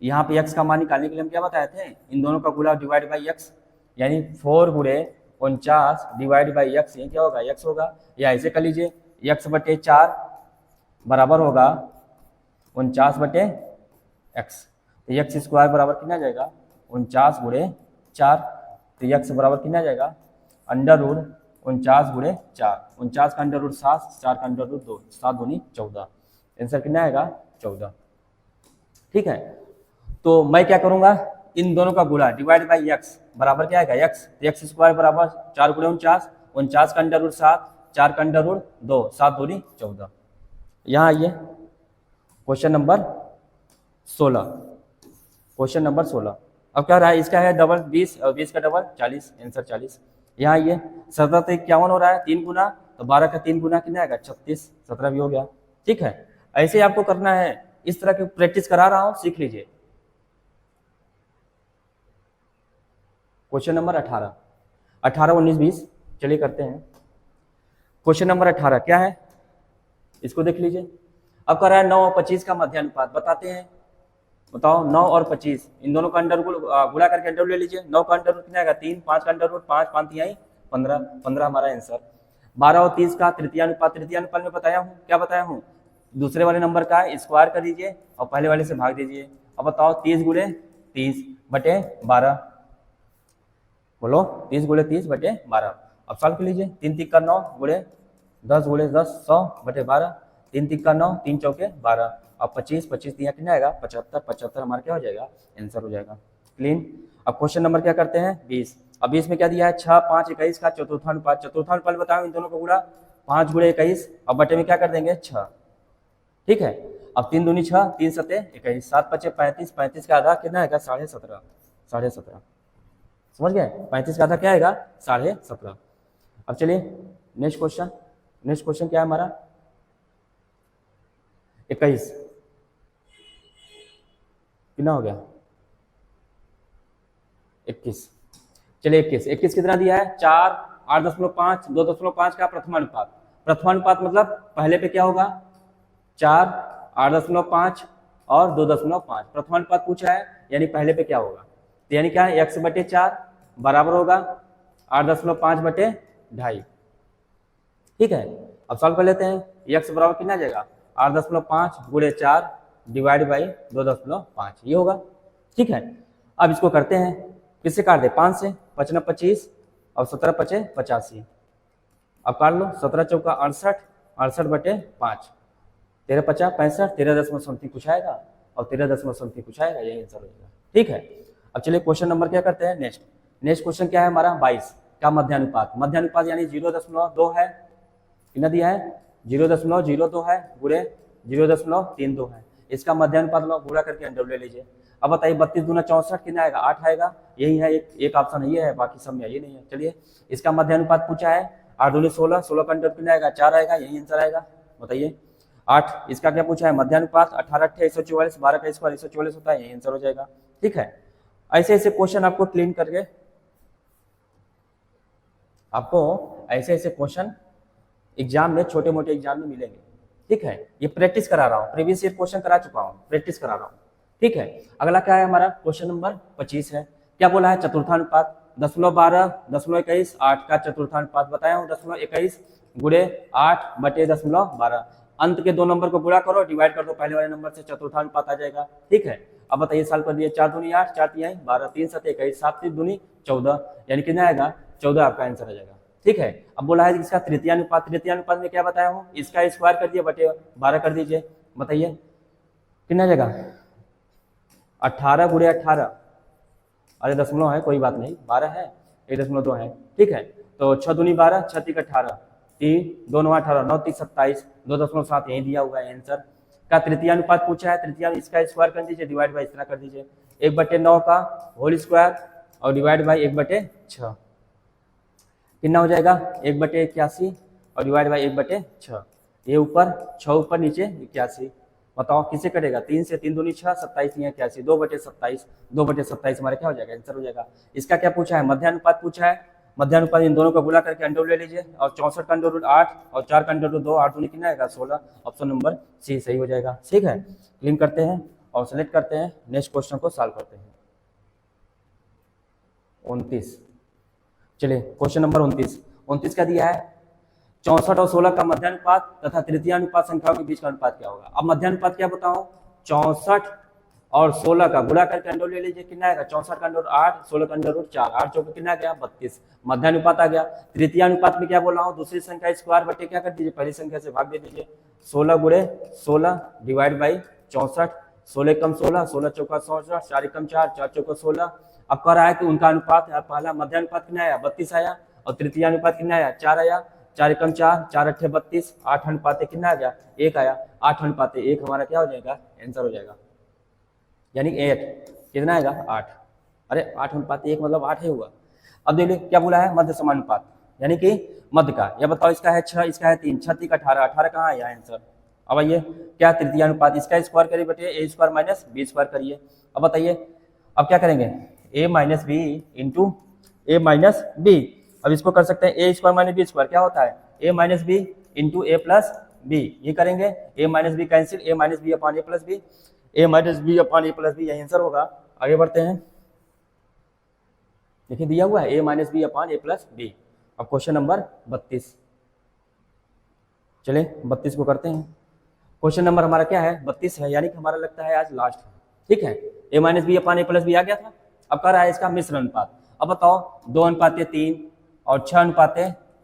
यहाँ पे x का मान निकालने के लिए हम क्या बताए थे? इन दोनों का गुणा डिवाइड बाई x, यानी 4 गुणे 49 डिवाइड बाई x, ये क्या होगा? x होगा। या ऐसे कर लीजिए x/4 बराबर होगा 49/x, तो x स्क्वायर बराबर कितना जाएगा? 49 गुणे 4, तो x बराबर कितना जाएगा? √49 गुणे 4, 49 का √7, 4 का √2, 7 दूनी 14, आंसर कितना आएगा? 14। ठीक है तो मैं क्या करूंगा? इन दोनों का गुणा डिवाइड बाई x बराबर क्या आएगा? x, तो x स्क्वायर बराबर 4 गुणे 49, 49 का √7, 4 का √2, 7 दूनी 14। यहाँ आइए क्वेश्चन नंबर 16, क्वेश्चन नंबर 16। अब क्या रहा है? इसका है डबल 20 और 20 का डबल 40, आंसर 40। यहाँ आइए 17 तो 51 हो रहा है, 3 गुना, तो 12 का 3 गुना कितना आएगा? 36, 17 भी हो गया। ठीक है ऐसे आपको करना है, इस तरह की प्रैक्टिस करा रहा हूं, सीख लीजिए। क्वेश्चन नंबर 18, 18 19 20, चलिए करते हैं। क्वेश्चन नंबर 18 क्या है? इसको देख लीजिए। अब कर रहा है 9 और 25 का मध्यानुपात बताते हैं। बताओ 9 और 25 इन दोनों का अंडर गुणा करके अंडर ले लीजिए। 9 का अंडर कितना आएगा? 3, 5 का अंडर 5, 5 3 15, 15 हमारा आंसर। 12 और 30 का तृतीयानुपात में बताया हूँ, क्या बताया हूँ? दूसरे वाले नंबर का स्क्वायर कर दीजिए और पहले वाले से भाग दीजिए। अब बताओ 30 गुणे 30 बटे 12, बोलो 30 गुणे 30 बटे 12। अब सॉल्व कर लीजिए। 3 3 का 9 गुणे 10 गुणे 10, 100 बटे 12, 3 3 का 9, 3 चौके 12। अब 25 25 दिया कितना आएगा? 75, 75 हमारा क्या हो जाएगा? आंसर हो जाएगा। क्लीन। अब क्वेश्चन नंबर क्या करते हैं? 20। अब 20 में क्या दिया है? 6 5 21 का चतुर्थानुपात। चतुर्थानुपात बताओ इन दोनों को गुणा, 5 गुणे 21, अब बटे में क्या कर देंगे? 6। ठीक है अब 3 दूनी 6, 3 सते 21, 7 5 35, 35 का आधा कितना आएगा? 17.5, 17.5। समझ गए? 35 का आधा क्या आएगा? 17.5। अब चलिए नेक्स्ट क्वेश्चन। नेक्स्ट क्वेश्चन क्या है हमारा? 21 कितना हो गया? 21। चलिए 21 कितना दिया है? 4 8.5 2.5 का प्रथमानुपात। प्रथमानुपात मतलब पहले पे क्या होगा? 4 8.5 और 2.5। प्रथमानुपात पूछा है, यानी पहले पे क्या होगा? तो यानी क्या है? x/4 बराबर होगा 8.5 बटे 2.5। ठीक है, अब सॉल्व कर लेते हैं। x बराबर कितना आ जाएगा 8.5 गुणे 4 डिवाइड बाई 2.5 ये होगा। ठीक है, अब इसको करते हैं, किससे काट दे 5 से, 5 ना 25 और 17 पचे 85। अब काट लो 17 चौका 68, 68 बटे 5, 13 50 65, 13.समथिंग कुछ आएगा और 13.समथिंग कुछ आएगा, यही आंसर हो जाएगा। ठीक है, अब चलिए क्वेश्चन नंबर क्या करते हैं नेक्स्ट क्वेश्चन क्या है हमारा 22 का मध्यानुपात। मध्यानुपात यानी 0.2 है, कितना दिया है 0.02 है गुणे 0.32 है। इसका मध्यानुपात लो गुणा करके अंडर ले लीजिए। अब बताइए 32 दूना 64 कितना आएगा 8 आएगा, यही है एक ऑप्शन ये है, बाकी सब में ये नहीं है। चलिए इसका मध्यानुपात पूछा है 8 दूनी 16, 16 का अंडर कितना आएगा 4 आएगा, यही आंसर आएगा। बताइए 8 इसका क्या पूछा है मध्यानुपात 18 144, 12 का स्क्वायर 144 होता है, यही आंसर हो जाएगा। ठीक है, ऐसे ऐसे क्वेश्चन आपको क्लीन करके ऐसे क्वेश्चन एग्जाम में छोटे मोटे एग्जाम में मिलेंगे। ठीक है, ये प्रैक्टिस करा रहा हूँ, प्रीवियस ईयर क्वेश्चन करा चुका हूँ, प्रैक्टिस करा रहा हूँ। ठीक है, अगला क्या है हमारा क्वेश्चन नंबर 25 है। क्या बोला है चतुर्थानुपात 10.12 10.21 8 का चतुर्थानुपात बताया हूँ 10.21 गुणे 8 बटे 10.12। अंत के दो नंबर को गुणा करो, डिवाइड कर दो पहले वाले नंबर से, चतुर्थानुपात आ जाएगा। ठीक है, अब बताइए साल कर दिए 4 दूनी 8 4 तिहाई 12 3 7 21 7 3 दूनी 14, यानी कितना आएगा 14 आपका आंसर आ जाएगा। ठीक है, अब बोला है इसका तृतीयानुपात में क्या बताया हूँ, इसका स्क्वायर कर दिए बटे 12 कर दीजिए। बताइए कितना आ जाएगा 18 गुणे 18, अरे दशमलव है कोई बात नहीं, 12 है 1.2 है। ठीक है, तो 6 दूनी 12 6 3 18 3 2 9 18 9 3 27 2.7 यही दिया हुआ है आंसर। का तृतीयानुपात पूछा है, तृतीया इसका स्क्वायर कर दीजिए, डिवाइड बाई इस तरह कर दीजिए 1/9 का होल स्क्वायर और डिवाइड बाई 1/6 कितना हो जाएगा 1/81 और डिवाइड बाई 1/6। ये ऊपर 6 ऊपर नीचे 81। बताओ किसे कटेगा 3 से 3 दूनी 6 27 या 81 2/27 2/27 हमारा क्या हो जाएगा आंसर हो जाएगा। इसका क्या पूछा है मध्यानुपात पूछा है, मध्यानुपात इन दोनों को गुणा करके अंडर ले लीजिए और 64 का अंडर रूट 8 और 4 का अंडर रूट 2 8 दूनी कितना आएगा 16, ऑप्शन नंबर सी सही हो जाएगा। ठीक है, क्लीन करते हैं और सेलेक्ट करते हैं, नेक्स्ट क्वेश्चन को सॉल्व करते हैं। 29 चलिए क्वेश्चन नंबर 29 क्या दिया है 64 और 16 का मध्यानुपात तथा तृतीयानुपात संख्याओं के बीच का अनुपात क्या होगा। अब मध्यानुपात क्या बताऊं 64 और 16 का गुणा करके अंडर ले लीजिए, कितना आएगा 64 का अंडर 8 16 का अंडर 4 8 चौके कितना गया 32, मध्यानुपात आ गया। तृतीयानुपात में क्या बोल रहा हूँ दूसरी संख्या स्क्वायर बटे क्या कर दीजिए पहली संख्या से भाग दे दीजिए, 16 गुणे 16 डिवाइड बाई 64, 16 कम 16 16 चौका 64 4 कम 4 4 चौका 16। अब कह रहा है कि उनका अनुपात पहला मध्यानुपात कितना आया 32 आया और तृतीयानुपात कितना आया 4 आया, 4 कम 4 4 अट्ठे 32 8 अनुपात कितना आ गया 1 आया, 8 अनुपात 1 हमारा क्या हो जाएगा आंसर हो जाएगा, यानी 8 कितना आएगा 8। अरे 8 अनुपात 1 मतलब 8 ही हुआ। अब देखिए क्या बोला है मध्य समानुपात यानी कि मध्य का, यह बताओ इसका है 6 इसका है 3 6 18 18 कहाँ आया आंसर। अब आइए क्या तृतीयानुपात इसका स्क्वायर करिए बटे A square minus B square करिए। अब बताइए अब क्या करेंगे a minus B into A minus B. अब इसको कर सकते हैं A square minus B square क्या होता है A minus B into A plus B, ये करेंगे A minus B cancel A minus B upon A plus B, A minus B upon A plus B यही आंसर होगा। आगे बढ़ते हैं, देखिए दिया हुआ है A minus B upon A plus B. अब क्वेश्चन नंबर 32 चलिए 32 को करते हैं। क्वेश्चन नंबर हमारा क्या है 32 है, यानी कि हमारा लगता है आज लास्ट है। ठीक है, A minus B upon A plus B आ गया था। अब कह रहा है इसका मिश्र अनुपात। अब बताओ 2 अनुपात 3 और 6 अनुपात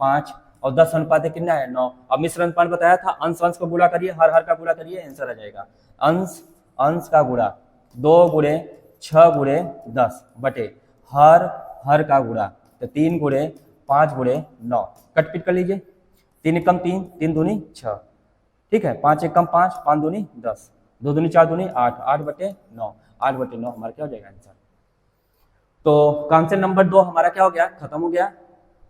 5 और 10 अनुपात कितना है 9। अब मिश्र अनुपात बताया था अंश अंश को गुणा करिए हर का गुणा करिए आंसर आ जाएगा। अंश अंश का गुणा 2 गुणे 6 गुणे 10 बटे हर का गुणा तो 3 गुणे 5 गुणे 9, कट पिट कर लीजिए 3 कम 3 3 दूनी 6, ठीक है 5 1 कम 5 5 दूनी 10 2 दूनी 4 दूनी 8 8 बटे 9 8 बटे 9 हमारा क्या हो जाएगा आंसर। तो कॉन्सेप्ट नंबर 2 हमारा क्या हो गया खत्म हो गया।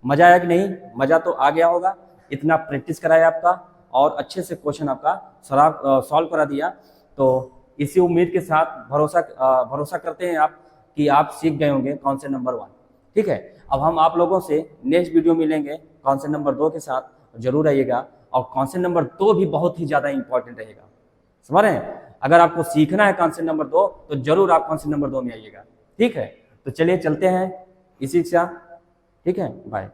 मजा आया कि नहीं, मजा तो आ गया होगा, इतना प्रैक्टिस कराया आपका और अच्छे से क्वेश्चन आपका सॉल्व करा दिया। तो इसी उम्मीद के साथ भरोसा करते हैं आप कि आप सीख गए होंगे कॉन्सेप्ट नंबर 1। ठीक है, अब हम आप लोगों से नेक्स्ट वीडियो मिलेंगे कॉन्सेप्ट नंबर 2 के साथ, जरूर आइएगा। और कॉन्सेप्ट नंबर 2 भी बहुत ही ज़्यादा इंपॉर्टेंट रहेगा, समझ रहे हैं। अगर आपको सीखना है कॉन्सेप्ट नंबर 2 तो जरूर आप कॉन्सेप्ट नंबर 2 में आइएगा। ठीक है, तो चलिए चलते हैं इसी के साथ, ठीक है, बाय।